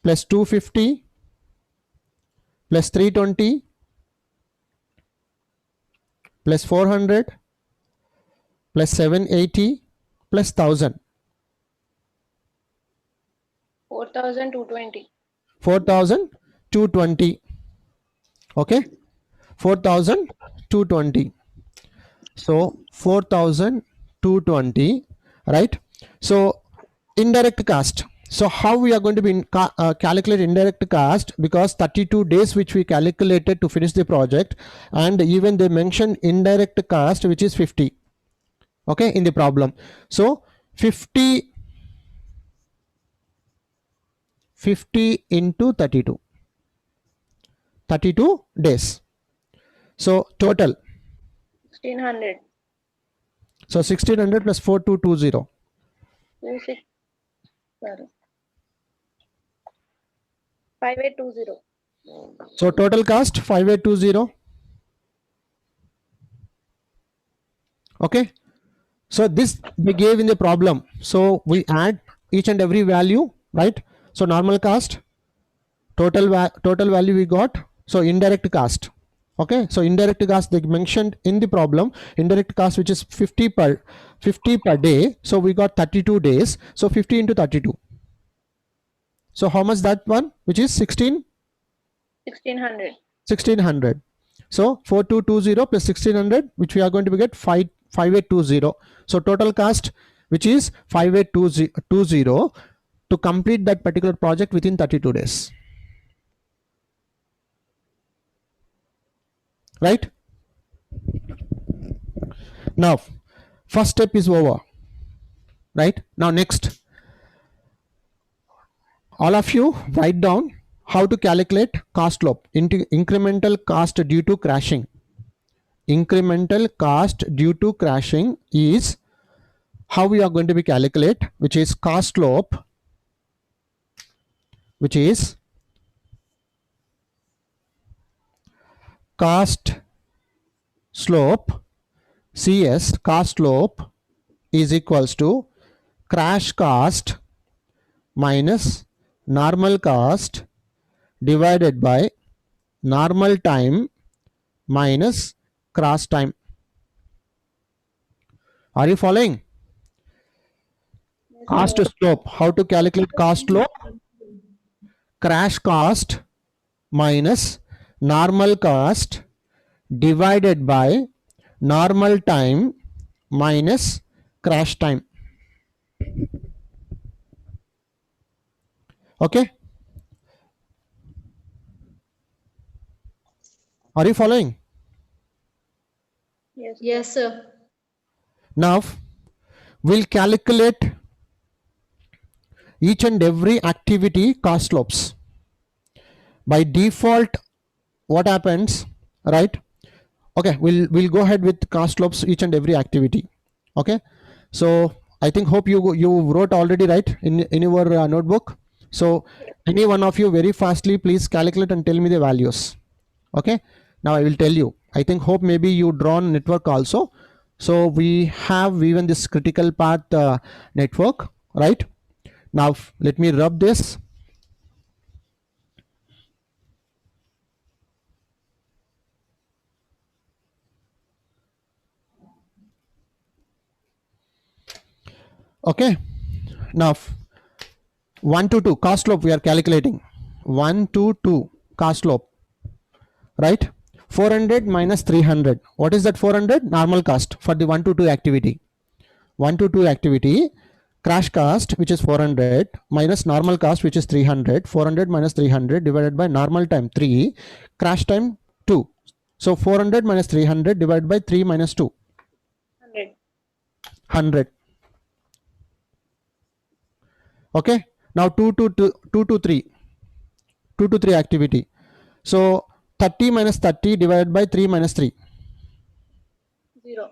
plus 250 plus 320 plus 400 plus 780 plus 1000. 4,220. 4220. Okay, 4220. So 4220, right? So indirect cost. So how we are going to be calculate indirect cost, because 32 days which we calculated to finish the project, and even they mentioned indirect cost which is 50, okay, in the problem. So 50 into 32 days. So total, 1,600. so 1600 plus 4220. 26. Sorry. 5820. So total cost 5820. Okay, so this we gave in the problem, so we add each and every value, right? So normal cost, total value we got. So indirect cost, okay, so indirect cost they mentioned in the problem, indirect cost which is 50 per day. So we got 32 days, so 50 into 32. So how much that one, which is 1,600. 1600. So 4220 plus 1600, which we are going to get 5820. So total cost which is 5820 to complete that particular project within 32 days, right? Now first step is over, right? Now next, all of you write down how to calculate cost slope into incremental cost due to crashing. Incremental cost due to crashing is how we are going to be calculate, which is cost slope, which is cost slope, CS cost slope is equals to crash cost minus normal cost divided by normal time minus crash time. Are you following? Cost slope, how to calculate cost slope? Crash cost minus normal cost divided by normal time minus crash time. Okay, are you following? Yes. Yes, sir. Now we'll calculate each and every activity cost slopes. By default, what happens, right? Okay, we'll go ahead with cost slopes each and every activity. Okay, so I think hope you wrote already, right, in your notebook. So any one of you very fastly please calculate and tell me the values. Okay, now I will tell you. I think hope maybe you drawn network also. So we have even this critical path network, right? Now let me rub this. Okay, now 1 to 2 cost slope we are calculating. 1 to 2 cost slope, right? 400 minus 300. What is that 400? Normal cost for the 1 to 2 activity. 1 to 2 activity, crash cost which is 400 minus normal cost which is 300. 400 minus 300 divided by normal time 3, crash time 2. So 400 minus 300 divided by 3 minus 2. 100. 100. Okay, now 2 to 3 activity. So 30 minus 30 divided by 3 minus 3. 0.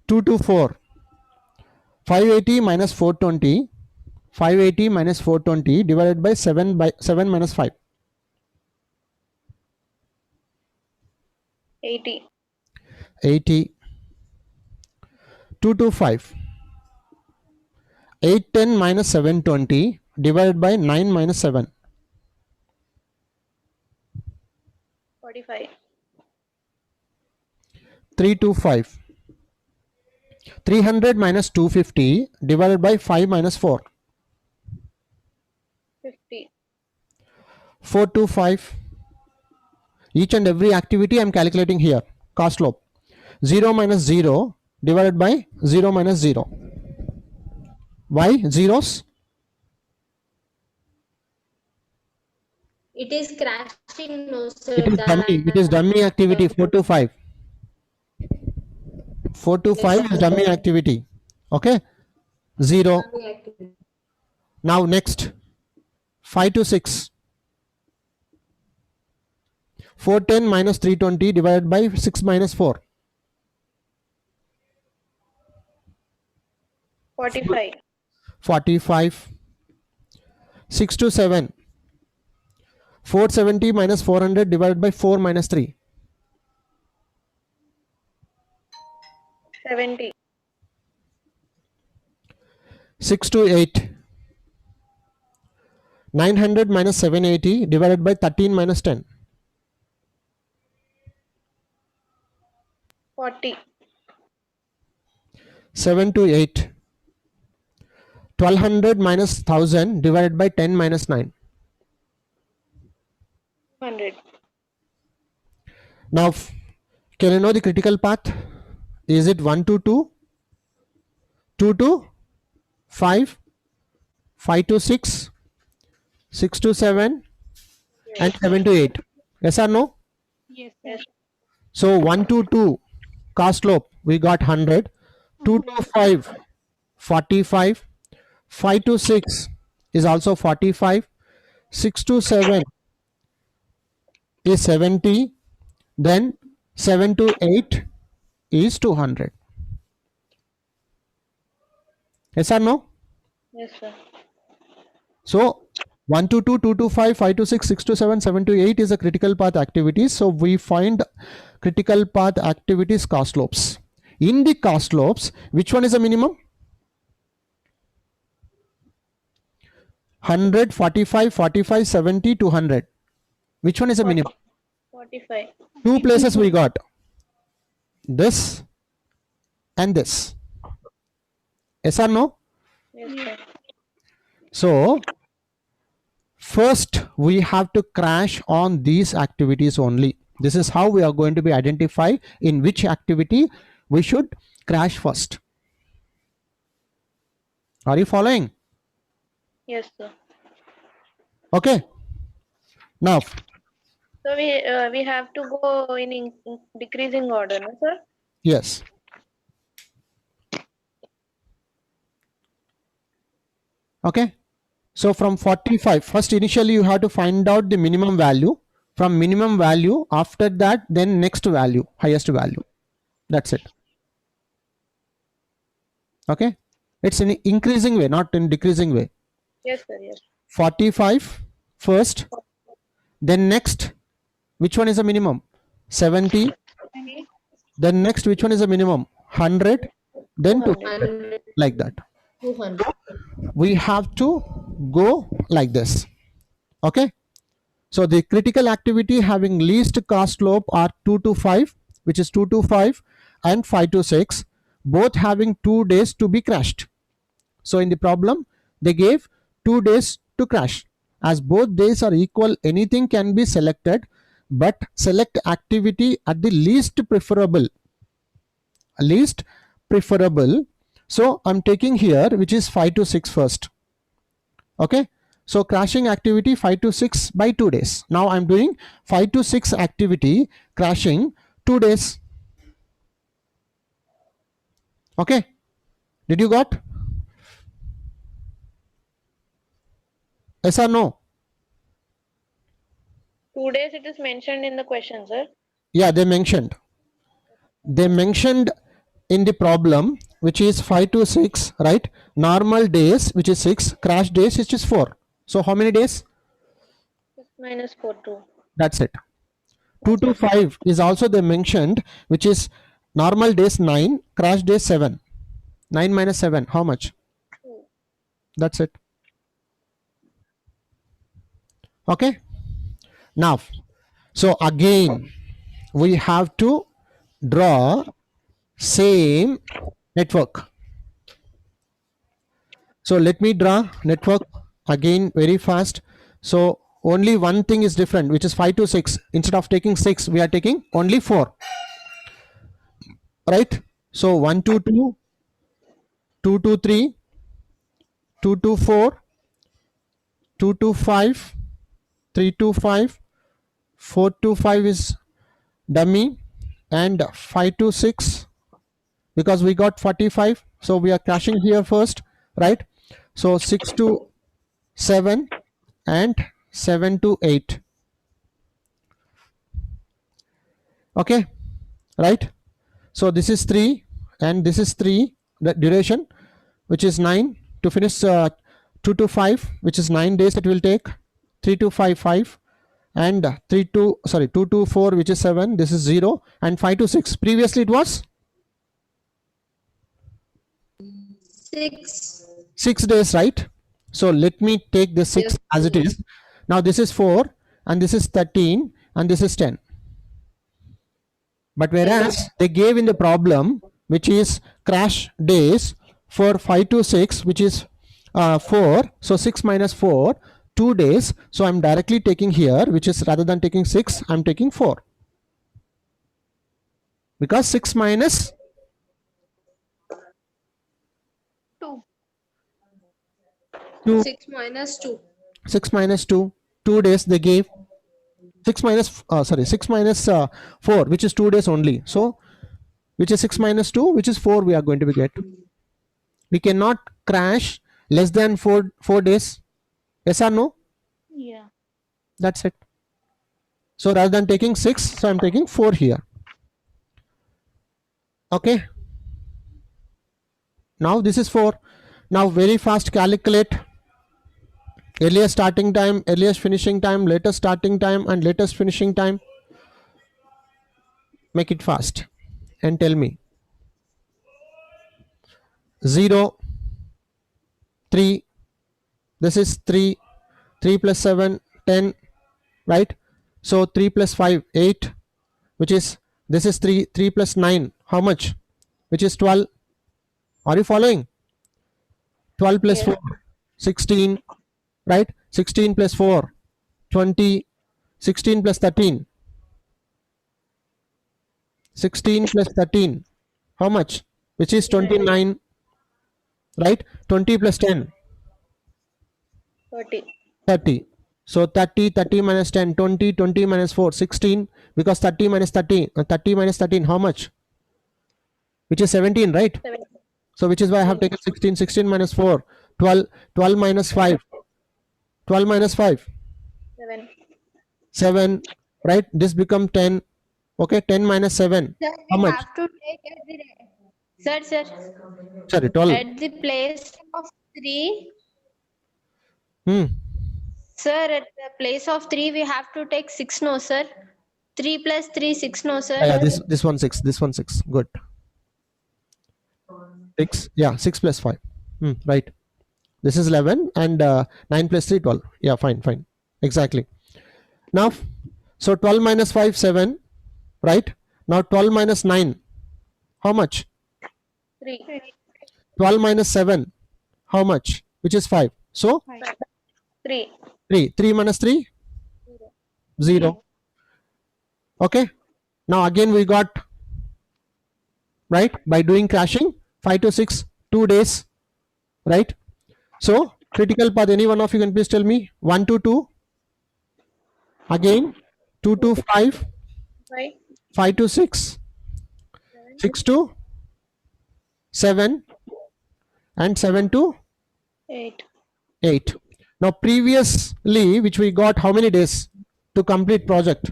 2 to 4. 580 minus 420. 580 minus 420 divided by 7 minus 5. 80. 80. 2 to 5. 810 minus 720 divided by 9 minus 7. 45. 3 to 5. 300 minus 250 divided by 5 minus 4. 50. 4 to 5. Each and every activity I am calculating here. Cost slope. 0 minus 0 divided by 0 minus 0. Why zeros? It is crashing, no sir. It is dummy. It is dummy activity. 4 to 5. 4 to 5 is dummy activity. Okay. 0. Now next. 5 to 6. 410 minus 320 divided by 6 minus 4. 45. 45. 6 to 7. 470 minus 400 divided by 4 minus 3. 70. 6 to 8. 900 minus 780 divided by 13 minus 10. 40. 7 to 8. 1200 minus 1000 divided by 10 minus 9. 100. Now, can you know the critical path? Is it 1 to 2, 2 to 5, 5 to 6, 6 to 7, and 7 to 8? Yes or no? Yes, sir. Yes. So 1 to 2, cost slope, we got 100. 2 to 5, 45. 5 to 6 is also 45. 6 to 7 is 70. Then 7 to 8 is 200. Yes or no? Yes, sir. So 1 to 2, 2 to 5, 5 to 6, 6 to 7, 7 to 8 is a critical path activities. So we find critical path activities cost slopes. In the cost slopes, which one is a minimum? 100, 45, 45, 70, 200. Which one is a minimum? 45. Two places we got. This and this. Yes or no? Yes, sir. So first we have to crash on these activities only. This is how we are going to be identify in which activity we should crash first. Are you following? Yes, sir. Okay. Now, So we have to go in decreasing order, no, sir? yes. Okay. So from 45, first initially you have to find out the minimum value. From minimum value, after that, then next value, highest value. That's it. Okay. It's in increasing way, not in decreasing way. Yes, sir. Yes. 45 first, then next, which one is a minimum? 70. Then next, which one is a minimum? 100. Then 200. Like that. 200. We have to go like this. Okay. So the critical activity having least cost slope are 2 to 5, which is 2 to 5, and 5 to 6, both having 2 days to be crashed. So in the problem, they gave 2 days to crash. As both days are equal, anything can be selected, but select activity at the least preferable. Least preferable. So I'm taking here, which is 5 to 6 first. Okay. So crashing activity 5 to 6 by 2 days. Now I'm doing 5 to 6 activity crashing 2 days. Okay. Did you got? Yes or no? 2 days it is mentioned in the question, sir. Yeah, they mentioned in the problem, which is 5 to 6, right? Normal days, which is 6, crash days, which is 4. So how many days? 6 minus 4, 2. That's it. 2 to 5 is also they mentioned, which is normal days 9, crash days 7. 9 minus 7, how much? 2. That's it. Okay. Now, so again, we have to draw same network. So let me draw network again very fast. So only one thing is different, which is 5 to 6. Instead of taking 6, we are taking only 4. Right? So 1 to 2, 2 to 3, 2 to 4, 2 to 5, 3 to 5, 4 to 5 is dummy, and 5 to 6, because we got 45, so we are crashing here first, right? So 6 to 7 and 7 to 8. Okay, right? So this is 3 and this is 3, the duration, which is 9 to finish. 2 to 5, which is 9 days it will take. 3 to 5, 5, and 2 to 4, which is 7, this is 0, and 5 to 6, previously it was 6 days, right? So let me take this 6 Yes. as it is. Now this is 4 and this is 13 and this is 10. But whereas they gave in the problem, which is crash days for 5 to 6, which is 4. So 6 minus 4, 2 days. So I'm directly taking here, which is, rather than taking 6, I'm taking 4. Because 6 minus 2. 2, 6 minus 2. 6 minus 2, 2 days they gave. 6 minus 4, which is 2 days only. So which is 6 minus 2, which is 4 we are going to be get. We cannot crash less than 4 days. Yes or no? Yeah. That's it. So rather than taking 6, so I'm taking 4 here. Okay. Now this is 4. Now very fast calculate earliest starting time, earliest finishing time, latest starting time, and latest finishing time. Make it fast and tell me. 0, 3, this is 3, 3 plus 7, 10, right? So 3 plus 5, 8, which is, this is 3, 3 plus 9, how much? Which is 12. Are you following? 12 plus 4, 16, right? 16 plus 4, 20, 16 plus 13, 16 plus 13, how much? Which is 29, right? 20 plus 10, 30. 30. So 30, 30 minus 10, 20, 20 minus 4, 16, because 30 minus 13, 30 minus 13, how much? Which is 17, right? 7. So which is why I have taken 16, 16 minus 4, 12, 12 minus 5, 12 minus 5, 7. 7, right? This become 10. Okay, 10 minus 7, Sir, how we much? have to take sir, Sorry, 12. at the place of 3. Hmm. Sir, at the place of 3, we have to take 6, no, sir. 3 plus 3, 6, no, sir. Yeah, this one 6, this one 6. Good. 6, yeah, 6 plus 5. Right. This is 11 and 9 plus 3, 12. Yeah, fine, fine. Exactly. Now, so 12 minus 5, 7, right? Now 12 minus 9, how much? 3. 12 minus 7, how much? Which is 5. So 3. 3. 3 minus 3, 0. Okay. Now again we got, right, by doing crashing, 5 to 6, 2 days, right? So critical path, any one of you can please tell me. 1 to 2, again 2 to 5, 5. 5 to 6, 6 to 7, and 7 to 8. 8. Now previously, which we got how many days? to complete project?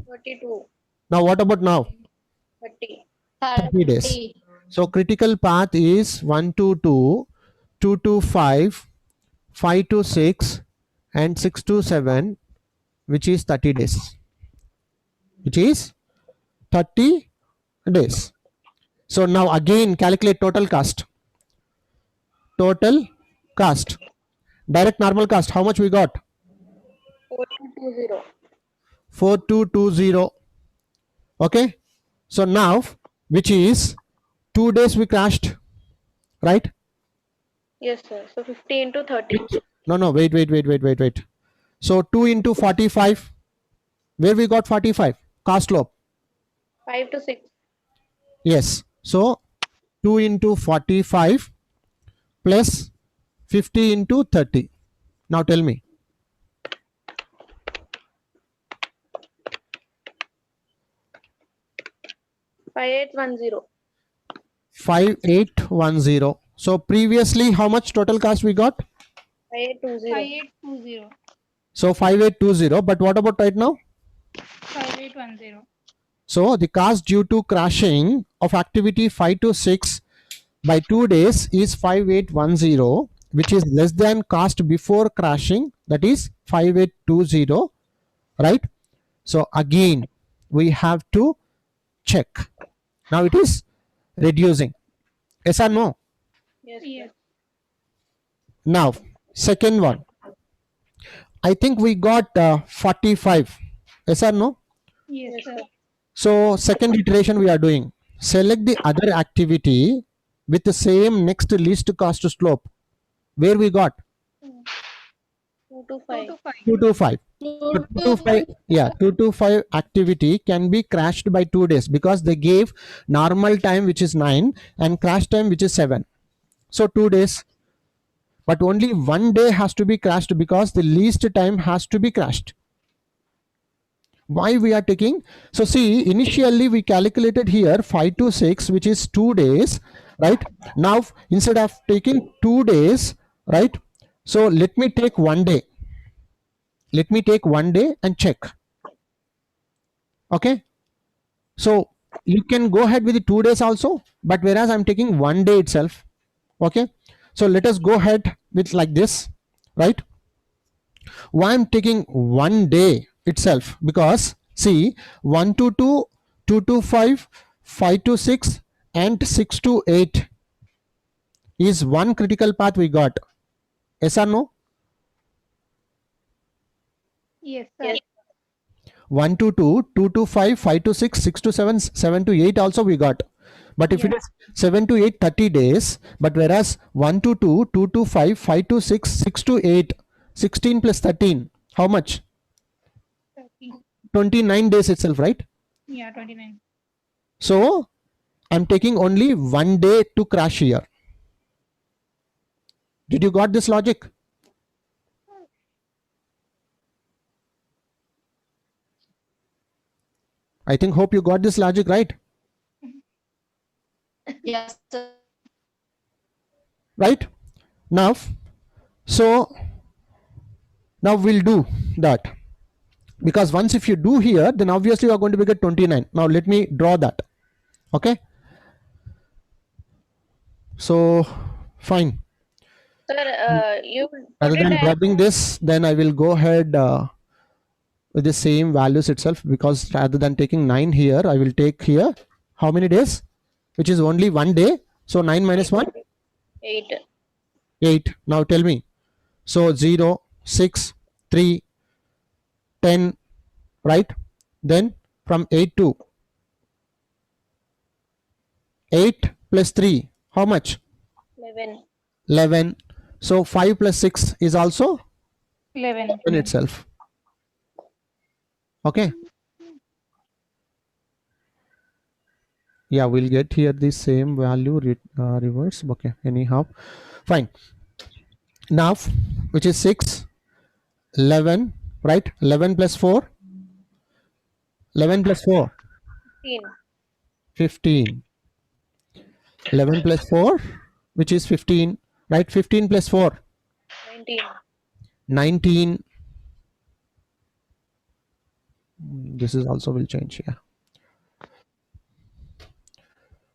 32, Now what about now? 30. 30 days. So critical path is 1 to 2, 2 to 5, 5 to 6, and 6 to 7, which is 30 days. Which is 30 days. So now again calculate total cost. Total cost. Direct normal cost. How much we got? 4220. 4220. Okay. So now, which is 2 days we crashed, right? Yes, sir. So 50 into 30. No, wait. So 2 into 45. Where we got 45? Cost slope. 5 to 6. Yes. So 2 into 45 plus 50 into 30. Now tell me. Five eight 5810. So previously how much total cost we got? 5820. 5820. So 5820. But what about right now? 5810. So the cost due to crashing of activity 5 to 6 by 2 days is 5810, which is less than cost before crashing, that is 5820, right? So again we have to check. Now it is reducing. Yes or no? Yes, Yes. Now second one, I think we got 45. Yes or no? Yes, Yes, sir. sir. So second iteration we are doing. Select the other activity with the same next least cost slope. Where we got 2 to 2 5. to 5. 2 to 5. So 2 to 5, yeah, 2 to 5 activity can be crashed by 2 days because they gave normal time which is 9 and crash time which is 7. So 2 days. But only 1 day has to be crashed because the least time has to be crashed. Why we are taking? So see, initially we calculated here 5 to 6, which is 2 days, right? Now instead of taking 2 days, right? So let me take 1 day. Let me take 1 day and check. Okay. So you can go ahead with the 2 days also, but whereas I'm taking 1 day itself. Okay. So let us go ahead with like this, right? Why I'm taking 1 day itself? Because see, 1 to 2, 2 to 5, 5 to 6, and 6 to 8 is one critical path we got. Yes or no? Yes, sir. Yes. 1 to 2, 2 to 5, 5 to 6, 6 to 7, 7 to 8 also we got. But if it Yeah. is 7 to 8, 30 days, but whereas 1 to 2, 2 to 5, 5 to 6, 6 to 8, 16 plus 13, how much? 30. 29 days itself, right? Yeah, 29. So I'm taking only 1 day to crash here. Did you got this logic? I think hope you got this logic, right? Yes, sir. Right? Now, so now we'll do that. Because once if you do here, then obviously you are going to be get 29. Now let me draw that. Okay. So fine. Sir, you Rather put it than as dropping this, then I will go ahead with the same values itself, because rather than taking 9 here, I will take here how many days? Which is only 1 day. So 9 minus 1? 8. 8. Now tell me. So 0, 6, 3, 10, right? Then from 8 to 8 plus 3, how much? 11. 11. So 5 plus 6 is also 11. in itself. Okay. Yeah, we'll get here the same value reverse. Okay, anyhow, fine. Now, which is 6, 11, right? 11 plus 4, 11 plus 4, 15. 15. 11 plus 4, which is 15, right? 15 plus 4, 19. 19. This is also will change here.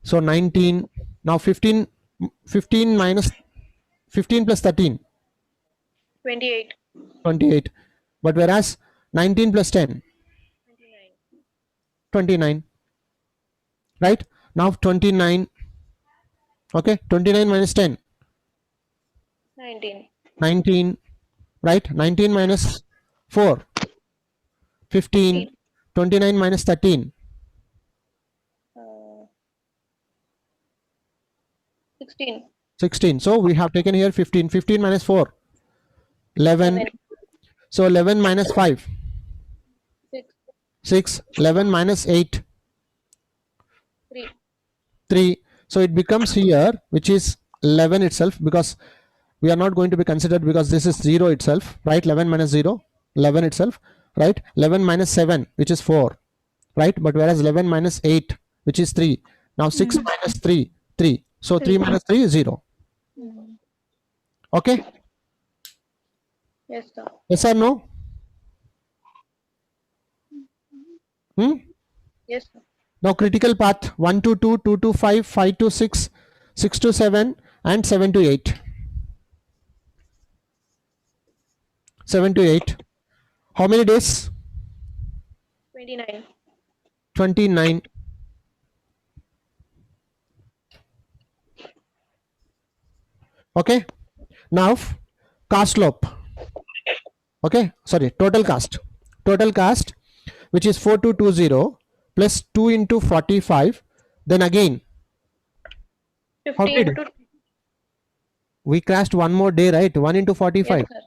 So 19, now 15 minus 15 plus 13, 28. 28. But whereas 19 plus 10, 29. Right? Now 29. Okay, 29 minus 10, 19. 19. Right? 19 minus 4, 15. 29 minus 13, 16. 16. So we have taken here 15. 15 minus 4, 11. 7. So 11 minus 5, 6. 6. 11 minus 8, 3. 3. So it becomes here, which is 11 itself, because we are not going to be considered because this is 0 itself, right? 11 minus 0, 11 itself, right? 11 minus 7, which is 4, right? But whereas 11 minus 8, which is 3. Now 6 minus 3, 3. So 3 minus 3 is 0. Okay? Yes, sir. Yes or no? Yes, sir. Now critical path 1 to 2, 2 to 5, 5 to 6, 6 to 7, and 7 to 8. 7 to 8. How many days? 29. 29. Okay. Now cast slope. Okay. Sorry. Total cast. Total cast, which is 4220 plus 2 into 45. Then again, how 15 did to we cast one more day, right? 1 into 45. yes, sir.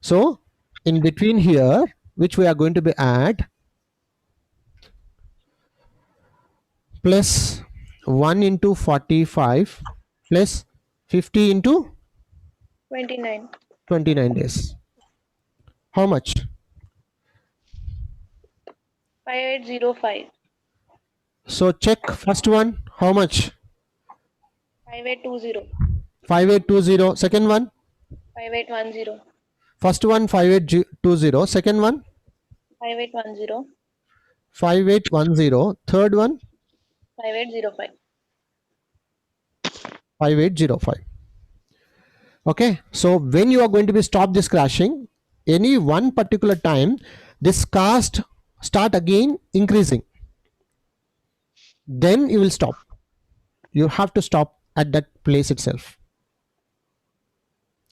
So in between here, which we are going to be add plus 1 into 45 plus 50 into 29. 29 days. How much? 5805. So check first one. How much? 5820. 5820. Second one. 5810. First one 5820. Second one 5810. 5810. Third one 5805. 5805. Okay. So when you are going to be stop this crashing, any one particular time, this cast start again increasing. Then you will stop. You have to stop at that place itself.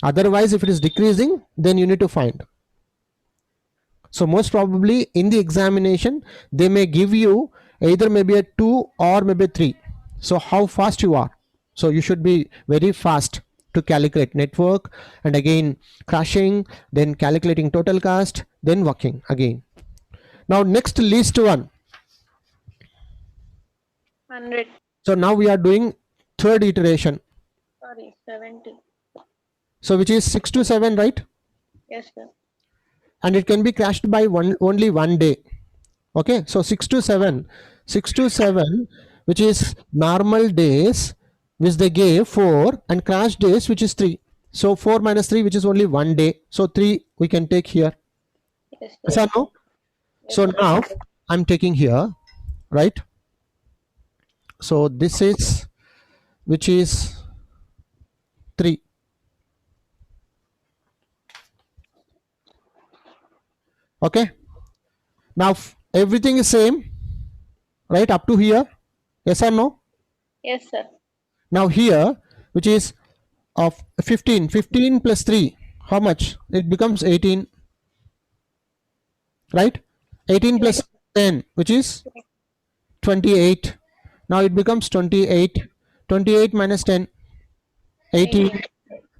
Otherwise, if it is decreasing, then you need to find. So most probably in the examination, they may give you either maybe a 2 or maybe 3. So how fast you are. So you should be very fast to calculate network, and again crashing, then calculating total cost, then working again. Now next least one. 100. So now we are doing third iteration. Sorry, 70. So which is 6 to 7, right? Yes, sir. And it can be crashed by only one day. Okay, so 6 to 7, 6 to 7, which is normal days, which they gave 4, and crash days, which is 3. So 4 minus 3, which is only one day. So 3 we can take here. Yes, Yes sir. or no? So now I'm taking here, right? So this is, which is 3. Okay. Now everything is same, right, up to here. Yes or no? Yes, sir. Now here, which is of 15, 15 plus 3, how much? It becomes 18, right? 18 plus 10, which is 28. Now it becomes 28. 28 minus 10, 18.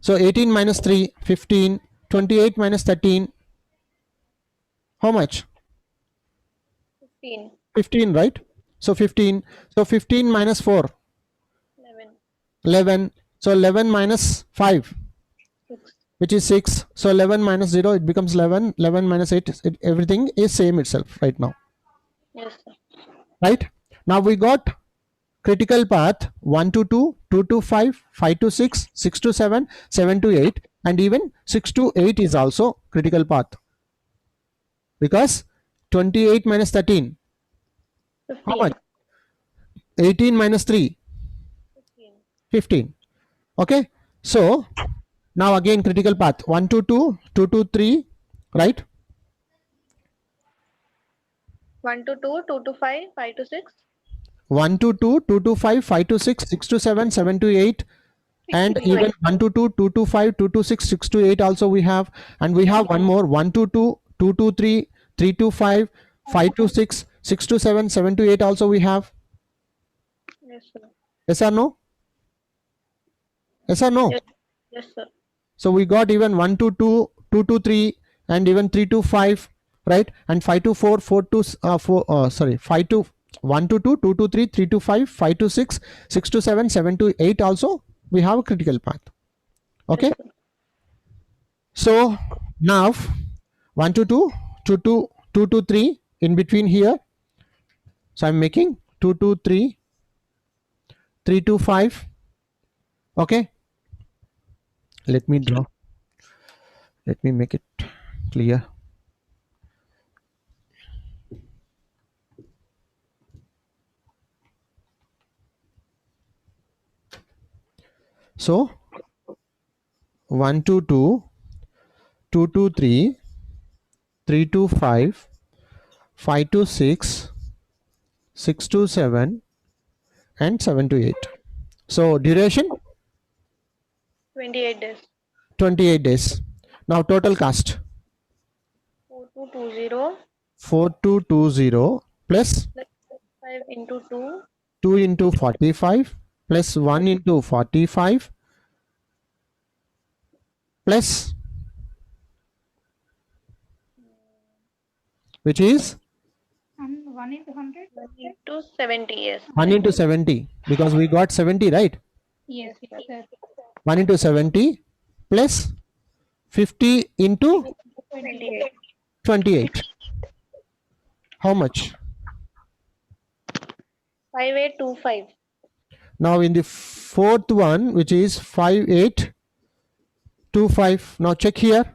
So 18 minus 3, 15. 28 minus 13, how much? 15. 15, right? So 15. So 15 minus 4, 11. 11. So 11 minus 5, 6. which is 6. So 11 minus 0, it becomes 11. 11 minus 8, everything is same itself right now. Yes, sir. Right? Now we got critical path 1 to 2, 2 to 5, 5 to 6, 6 to 7, 7 to 8, and even 6 to 8 is also critical path. Because 28 minus 13. How 15. much? 18 minus 3. 15. 15. Okay. So now again critical path 1 to 2, 2 to 3, right? 1 to 2, 2 to 5, 5 to 6. 1 to 2, 2 to 5, 5 to 6, 6 to 7, 7 to 8, and to even 8. 1 to 2, 2 to 5, 2 to 6, 6 to 8 also we have, and we have one more 1 to 2, 2 to 3, 3 to 5, 5 to 6, 6 to 7, 7 to 8 also we have. Yes, sir. Yes or no? Yes or no? Yes, yes, sir. So we got even 1 to 2, 2 to 3, and even 3 to 5, right? And 5 to 4, 4 to 5 to 1 to 2, 2 to 3, 3 to 5, 5 to 6, 6 to 7, 7 to 8 also we have a critical path. Okay. Yes, sir. So now 1 to 2, 2 to 2 to 3 in between here. So I'm making 2 to 3, 3 to 5. Okay. Let me draw. Let me make it clear. So 1 to 2, 2 to 3, 3 to 5, 5 to 6, 6 to 7, and 7 to 8. So duration 28 days. 28 days. Now total cost 4220 4220 plus plus 5 into 2. 2 into 45 plus 1 into 45 plus, which is And 1 into 100? 1 into 70, yes. 1 into 70, because we got 70, right? Yes, yes, sir. 1 into 70 plus 50 into 28. 28. How much? 5825. Now in the fourth one, which is 5825. Now check here.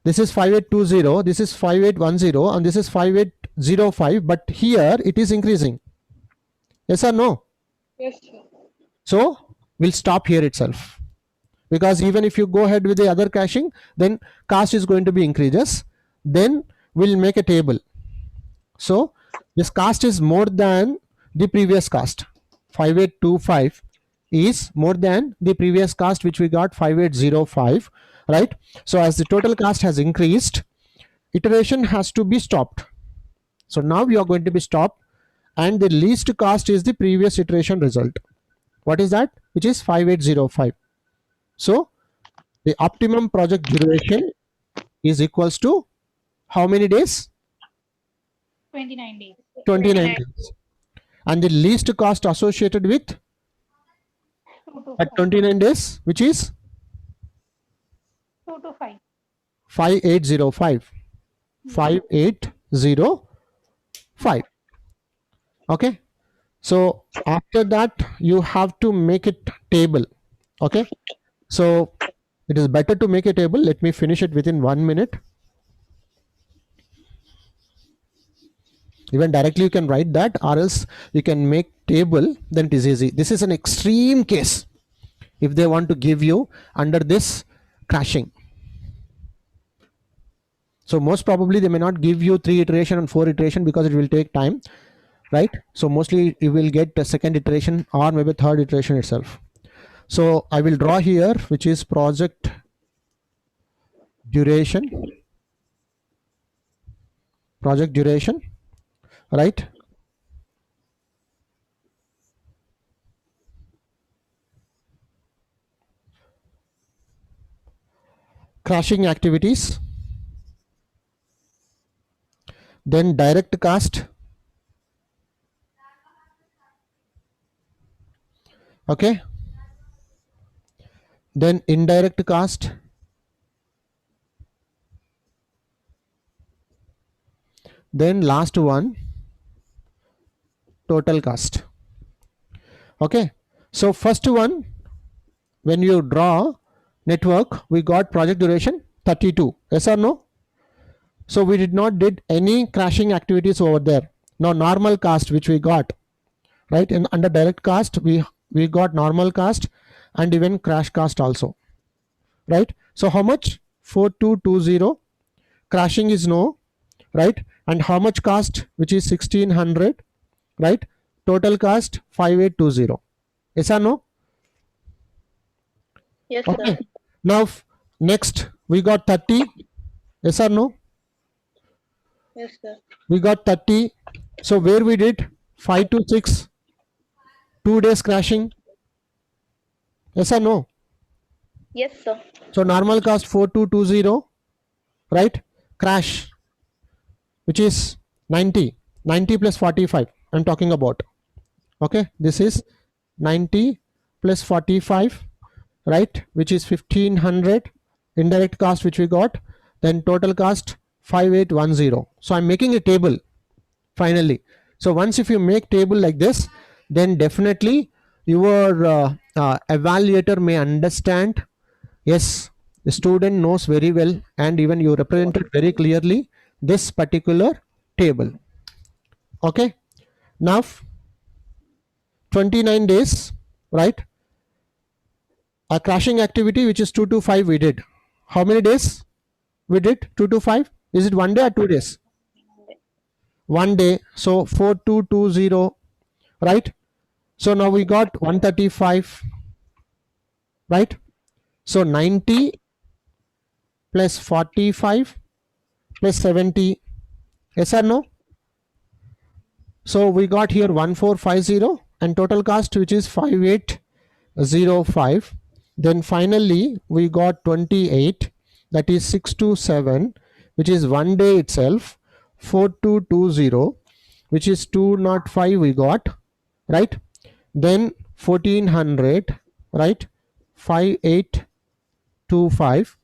This is 5820, this is 5810, and this is 5805, but here it is increasing. Yes or no? Yes, sir. So we'll stop here itself, because even if you go ahead with the other caching, then cost is going to be increases. Then we'll make a table. So this cost is more than the previous cost. 5825 is more than the previous cost, which we got 5805, right? So as the total cost has increased, iteration has to be stopped. So now we are going to be stopped, and the least cost is the previous iteration result. What is that? Which is 5805. So the optimum project duration is equals to how many days? 29 days. 29 days. And the least cost associated with 2 to at 5. 29 days, which is 2 to 5. 5805. 5805. Okay. So after that, you have to make it table. Okay. So it is better to make a table. Let me finish it within 1 minute. Even directly you can write that, or else you can make table, then it is easy. This is an extreme case if they want to give you under this crashing. So most probably they may not give you 3 iteration and 4 iteration, because it will take time, right? So mostly you will get the second iteration or maybe third iteration itself. So I will draw here, which is project duration, right? Crashing activities, then direct cost, okay, then indirect cost, then last one, total cost. Okay. So first one, when you draw network, we got project duration 32. Yes or no? So we did not did any crashing activities over there. Now normal cost which we got, right, in under direct cost we got normal cost and even crash cost also, right? So how much? 4220. Crashing is no, right? And how much cost? Which is 1600, right? Total cost 5820. Yes or no? Yes, Okay. sir. Now next we got 30. Yes or no? Yes, sir. We got 30. So where we did 5 to 6, 2 days crashing. Yes or no? Yes, sir. So normal cost 4220, right? Crash, which is 90. 90 plus 45 I'm talking about. Okay, this is 90 plus 45, right, which is 1500. Indirect cost which we got, then total cost 5810. So I'm making a table finally. So once if you make table like this, then definitely your evaluator may understand, yes, the student knows very well, and even you represented very clearly this particular table. Okay, now 29 days, right? A crashing activity which is 2 to 5 we did. How many days we did? 2 to 5. Is it 1 day or 2 days? 1 day. So 4220, right? So now we got 135, right? So 90 plus 45 plus 70. Yes or no? So we got here 1450 and total cost which is 5805. Then finally we got 28, that is 627, which is 1 day itself. 4220, which is 205 we got, right? Then 1400, right? 5825.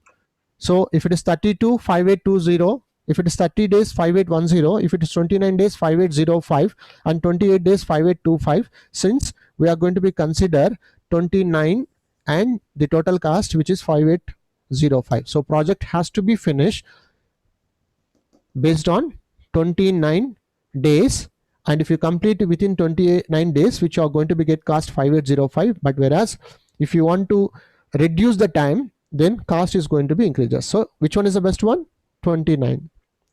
So if it is 32, 5820. If it is 30 days, 5810. If it is 29 days, 5805. And 28 days, 5825. Since we are going to be consider 29 and the total cost which is 5805. So project has to be finished based on 29 days, and if you complete within 29 days, which are going to be get cost 5805. But whereas if you want to reduce the time, then cost is going to be increases. So which one is the best one? 29.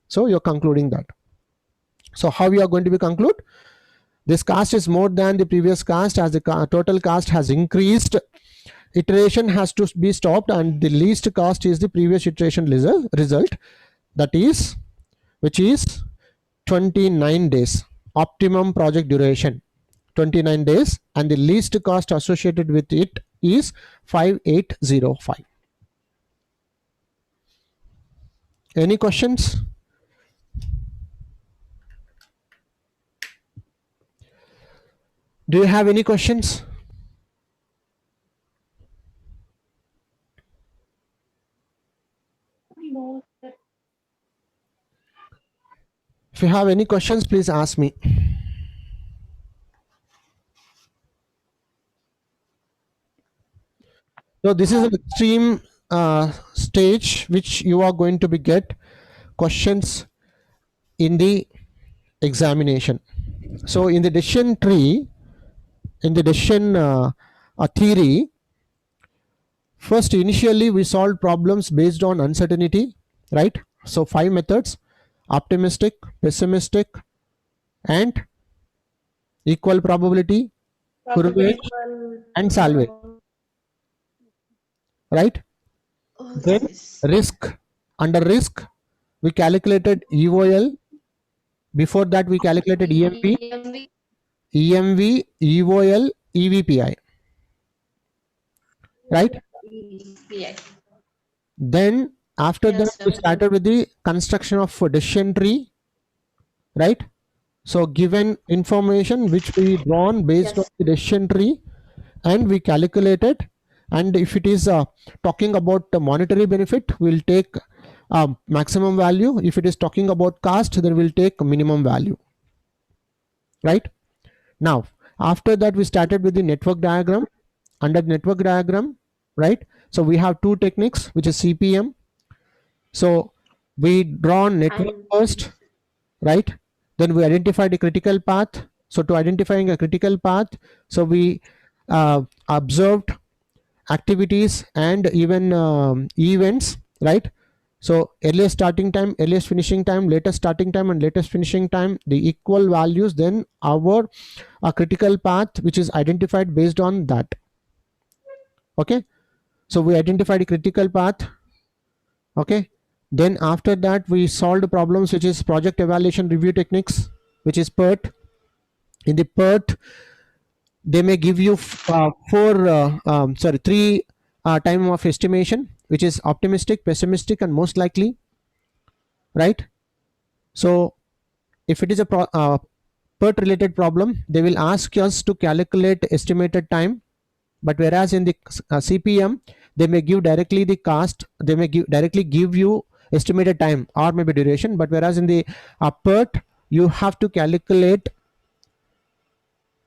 So you're concluding that. So how you are going to be conclude? This cost is more than the previous cost, as the total cost has increased. Iteration has to be stopped, and the least cost is the previous iteration result, that is, which is 29 days. Optimum project duration 29 days, and the least cost associated with it is 5805. Any questions? Do you have any questions? No, sir. If you have any questions, please ask me. So this is an extreme stage which you are going to be get questions in the examination. So in the decision tree, in the decision theory, first initially we solved problems based on uncertainty, right? So 5 methods: optimistic, pessimistic, and equal probability, Hurwitz, and salvage, right? Then risk, under risk we calculated EOL. Before that we calculated EMV, EMV, EOL, EVPI, right? Then after Yes, that we sir. started with the construction of a decision tree, right? So given information which we drawn based on the decision tree, and we calculated, and if it is talking about the monetary benefit, we'll take maximum value. If it is talking about cost, then we'll take minimum value, right? Now after that we started with the network diagram. Under network diagram, right, so we have two techniques, which is CPM. So We draw network first, right? Then we identify the critical path. So to identifying a critical path, so we observed activities and even events, right? So earliest starting time, earliest finishing time, latest starting time and latest finishing time, the equal values, then our critical path which is identified based on that. Okay, so we identified the critical path. Okay, then after that we solved problems which is project evaluation review techniques, which is PERT. In the PERT, they may give you three time of estimation, which is optimistic, pessimistic and most likely, right? So if it is a PERT related problem, they will ask us to calculate estimated time, but whereas in the CPM, they may give directly the cost, they may directly give you estimated time or maybe duration, but whereas in the PERT, you have to calculate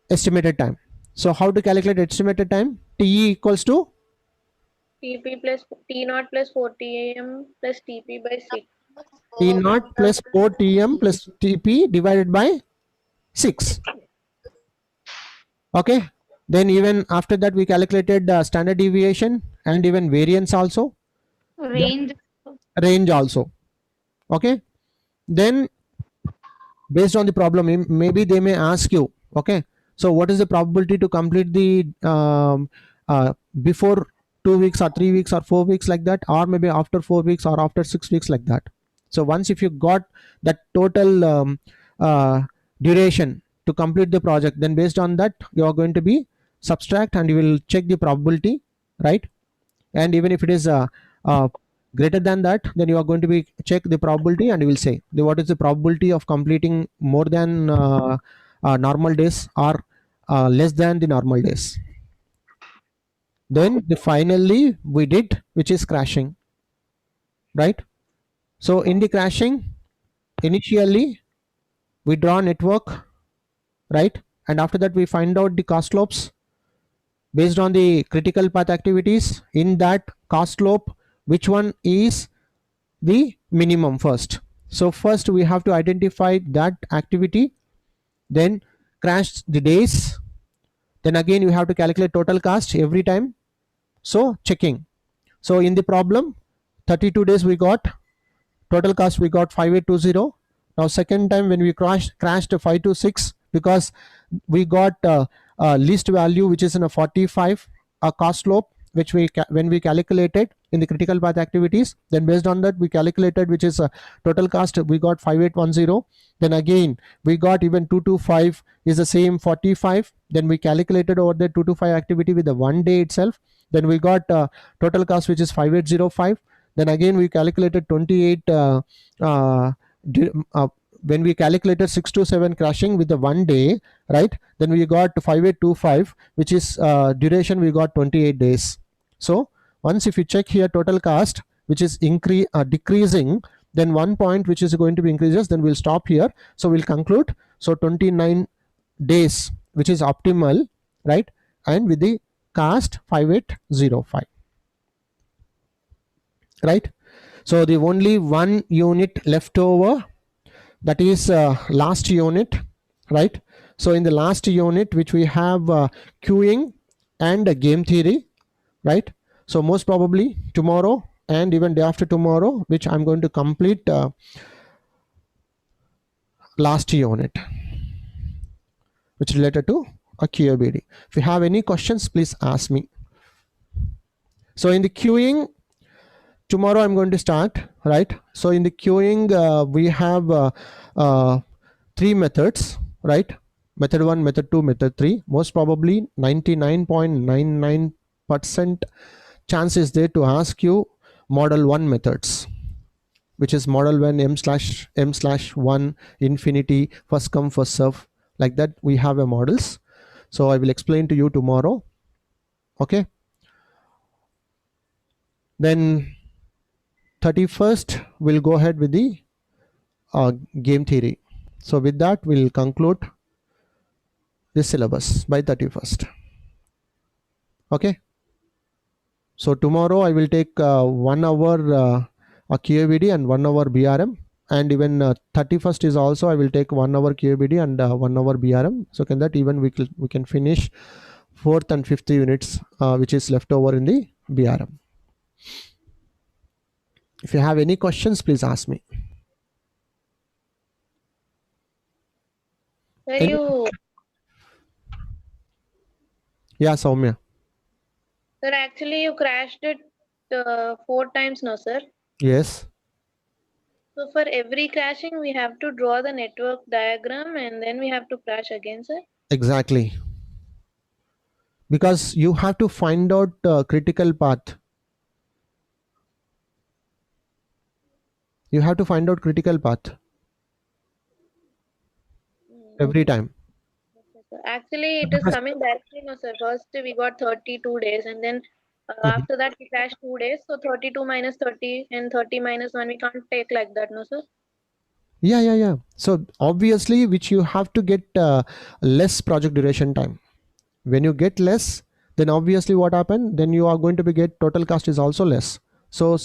estimated time. So how to calculate estimated time? TE equals to TP plus T naught plus 40 AM plus TP by 6. T naught plus 4 TM plus TP divided by 6. Okay, then even after that we calculated standard deviation and even variance also, Range. range also. Okay, then based on the problem, maybe they may ask you, okay, so what is the probability to complete the before 2 weeks or 3 weeks or 4 weeks like that, or maybe after 4 weeks or after 6 weeks like that. So once if you got that total duration to complete the project, then based on that you are going to be subtract and you will check the probability, right? And even if it is greater than that, then you are going to be check the probability and you will say what is the probability of completing more than normal days or less than the normal days. Then finally we did, which is crashing, right? So in the crashing, initially we draw network, right? And after that we find out the cost slopes based on the critical path activities. In that cost slope, which one is the minimum first? So first we have to identify that activity, then crash the days, then again you have to calculate total cost every time. So checking. So in the problem, 32 days we got, total cost we got 5820. Now second time when we crashed 526, because we got least value which is in a 45 cost slope, which when we calculated in the critical path activities, then based on that we calculated which is total cost, we got 5810. Then again we got even 225 is the same 45, then we calculated over the 225 activity with the 1 day itself, then we got total cost which is 5805. Then again we calculated 28 when we calculated 6 to 7 crashing with the 1 day, right? Then we got 5825, which is duration we got 28 days. So once if you check here total cost which is decreasing, then 1 point which is going to be increases, then we'll stop here. So we'll conclude. So 29 days which is optimal, right? And with the cost 5805, right? So the only one unit left over, that is last unit, right? So in the last unit which we have queuing and game theory, right? So most probably tomorrow and even day after tomorrow, which I'm going to complete last unit which related to a QABD. If you have any questions, please ask me. So in the queuing, tomorrow I'm going to start, right? So in the queuing we have 3 methods, right? Method 1, method 2, method 3. Most probably 99.99% chance is there to ask you model 1 methods, which is model 1 m/m/1 infinity, first come first serve, like that we have a models. So I will explain to you tomorrow. Okay, then 31st we'll go ahead with the game theory. So with that we'll conclude this syllabus by 31st. Okay, so tomorrow I will take 1 hour QABD and 1 hour BRM, and even 31st is also I will take 1 hour QABD and 1 hour BRM. So can that even we can finish 4th and 5th units which is left over in the BRM. If you have any questions, please ask me. Sir, Any- Yeah, Soumya. Sir, actually you crashed it 4 times, no sir? Yes. So for every crashing, we have to draw the network diagram and then we have to crash again, sir. Exactly. Because you have to find out critical path. You have to find out critical path every time. Okay, sir. Actually, it is Because- coming directly, no sir. First we got 32 days and then Mhm. after that we crashed 2 days. So 32 minus 30 and 30 minus 1, we can't take like that, no sir? Yeah. So obviously, which you have to get less project duration time. When you get less, then obviously what happened? Then you are going to be get total cost is also less. So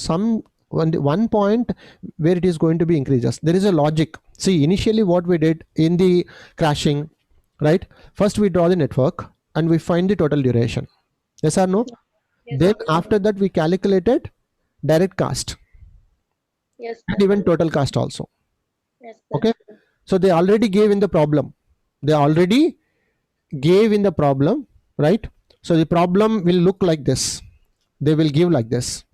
one point where it is going to be increases. There is a logic. See, initially what we did in the crashing, right? First we draw the network and we find the total duration. Yes or no? Yes, Then sir. after that we calculated direct cost Yes, sir. and even total cost also. Yes, sir. Okay. So they already gave in the problem. They already gave in the problem, right? So the problem will look like this. They will give like this.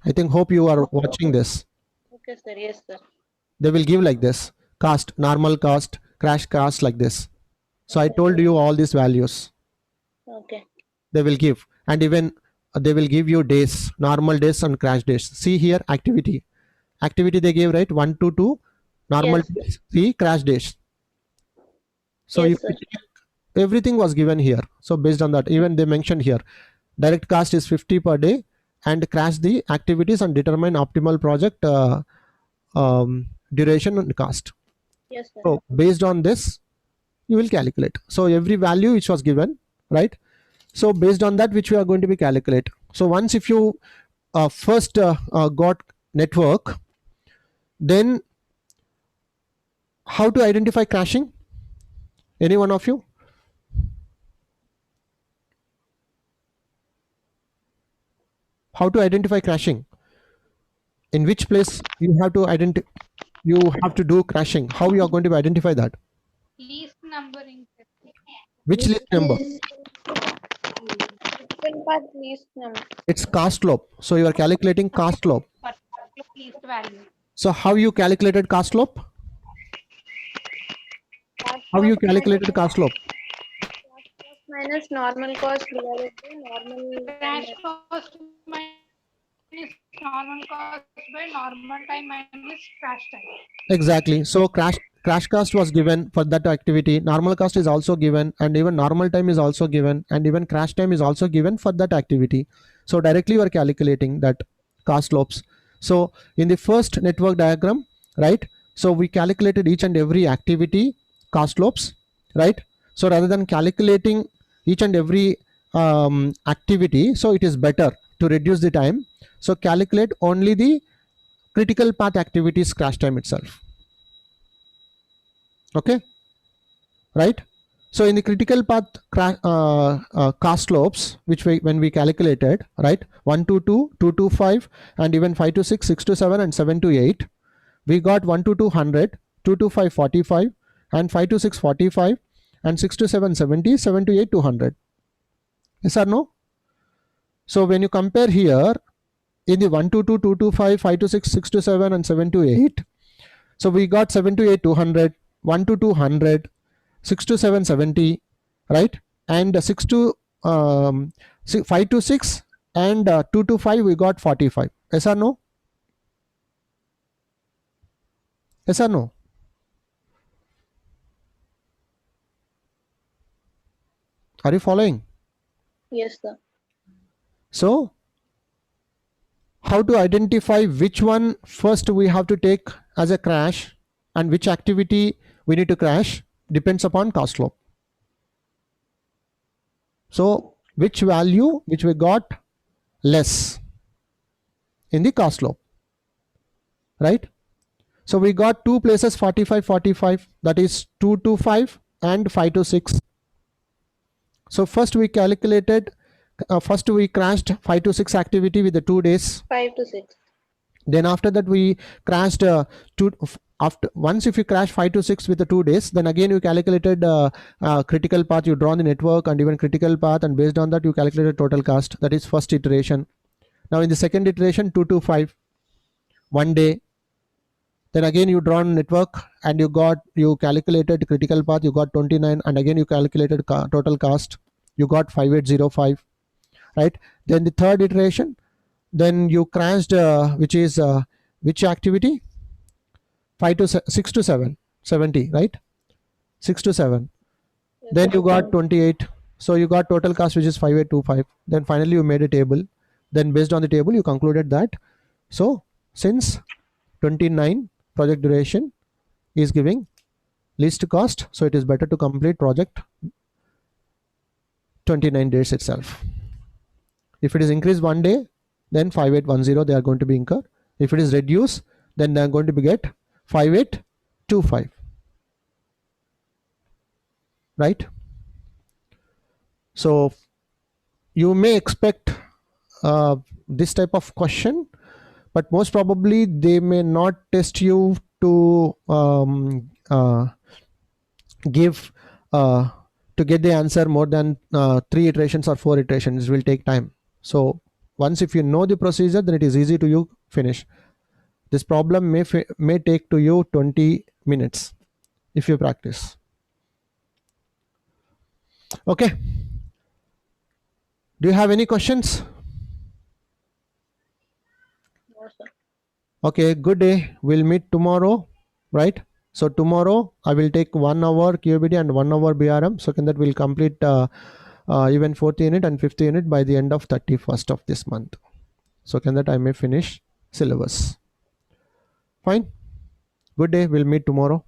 I think hope you are watching this. Okay, sir. Yes, sir. They will give like this. Cost, normal cost, crash cost like this. So I told you all these values. Okay. They will give, and even they will give you days, normal days and crash days. See here, activity they gave, right? 1 to 2 normal Yes. days, 3 crash days. So Yes, if sir. you check, everything was given here. So based on that, even they mentioned here direct cost is 50 per day, and crash the activities and determine optimal project duration and cost. Yes, sir. So based on this you will calculate. So every value which was given, right? So based on that which we are going to be calculate. So once if you first got network, then how to identify crashing? Any one of you? How to identify crashing? In which place you have to do crashing? How you are going to identify that? Least numbering. Which list number? Critical path least number. It's cost slope. So you are calculating cost slope. Least value. So how you calculated cost slope? How you calculated cost slope? Minus normal cost divided by normal Crash cost minus normal cost by normal time minus crash time. Exactly. So crash cost was given for that activity. Normal cost is also given, and even normal time is also given, and even crash time is also given for that activity. So directly you are calculating that cost slopes. So in the first network diagram, right? So we calculated each and every activity cost slopes, right? So rather than calculating each and every activity, so it is better to reduce the time. So calculate only the critical path activities crash time itself. Okay, right? So in the critical path cost slopes, which when we calculated, right, 1 to 2, 2 to 5, and even 5 to 6, 6 to 7, and 7 to 8, we got 1 to 200, 2 to 5 45, and 5 to 6 45, and 6 to 7 70, 7 to 8 200. Yes or no? So when you compare here in the 1 to 2, 2 to 5, 5 to 6, 6 to 7, and 7 to 8, so we got 7 to 8 200, 1 to 200, 6 to 7 70, right? And 6 to 5 to 6 and 2 to 5 we got 45. Yes or no? Yes or no? Are you following? Yes, sir. So how to identify which one first we have to take as a crash and which activity we need to crash depends upon cost slope. So which value which we got less, in the cost slope, right? So we got two places 45, 45, that is 2 to 5 and 5 to 6. So first we calculated, first we crashed 5 to 6 activity with the 2 days. 5 to 6. Then after that we crashed once if you crash 5 to 6 with the 2 days, then again you calculated critical path, you draw the network and even critical path, and based on that you calculated total cost. That is first iteration. Now in the second iteration, 2 to 5, 1 day. Then again you draw network and you calculated critical path, you got 29, and again you calculated total cost, you got 5805, right? Then the third iteration, then you crashed which is which activity, 6 to 7, 70, right? 6 to 7. Then you got 28, so you got total cost which is 5825. Then finally you made a table. Then based on the table you concluded that, so since 29 project duration is giving least cost, so it is better to complete project 29 days itself. If it is increased 1 day, then 5810 they are going to be incurred. If it is reduced, then they are going to be get 5825, right? So you may expect this type of question, but most probably they may not test you to give to get the answer more than 3 iterations or 4 iterations. It will take time. So once if you know the procedure, then it is easy to you finish. This problem may take to you 20 minutes if you practice. Okay, do you have any questions? No, sir. Okay, good day. We'll meet tomorrow, right? So tomorrow I will take 1 hour QABD and 1 hour BRM. So that will complete even 4th unit and 5th unit by the end of 31st of this month. So that I may finish syllabus. Fine. Good day. We'll meet tomorrow.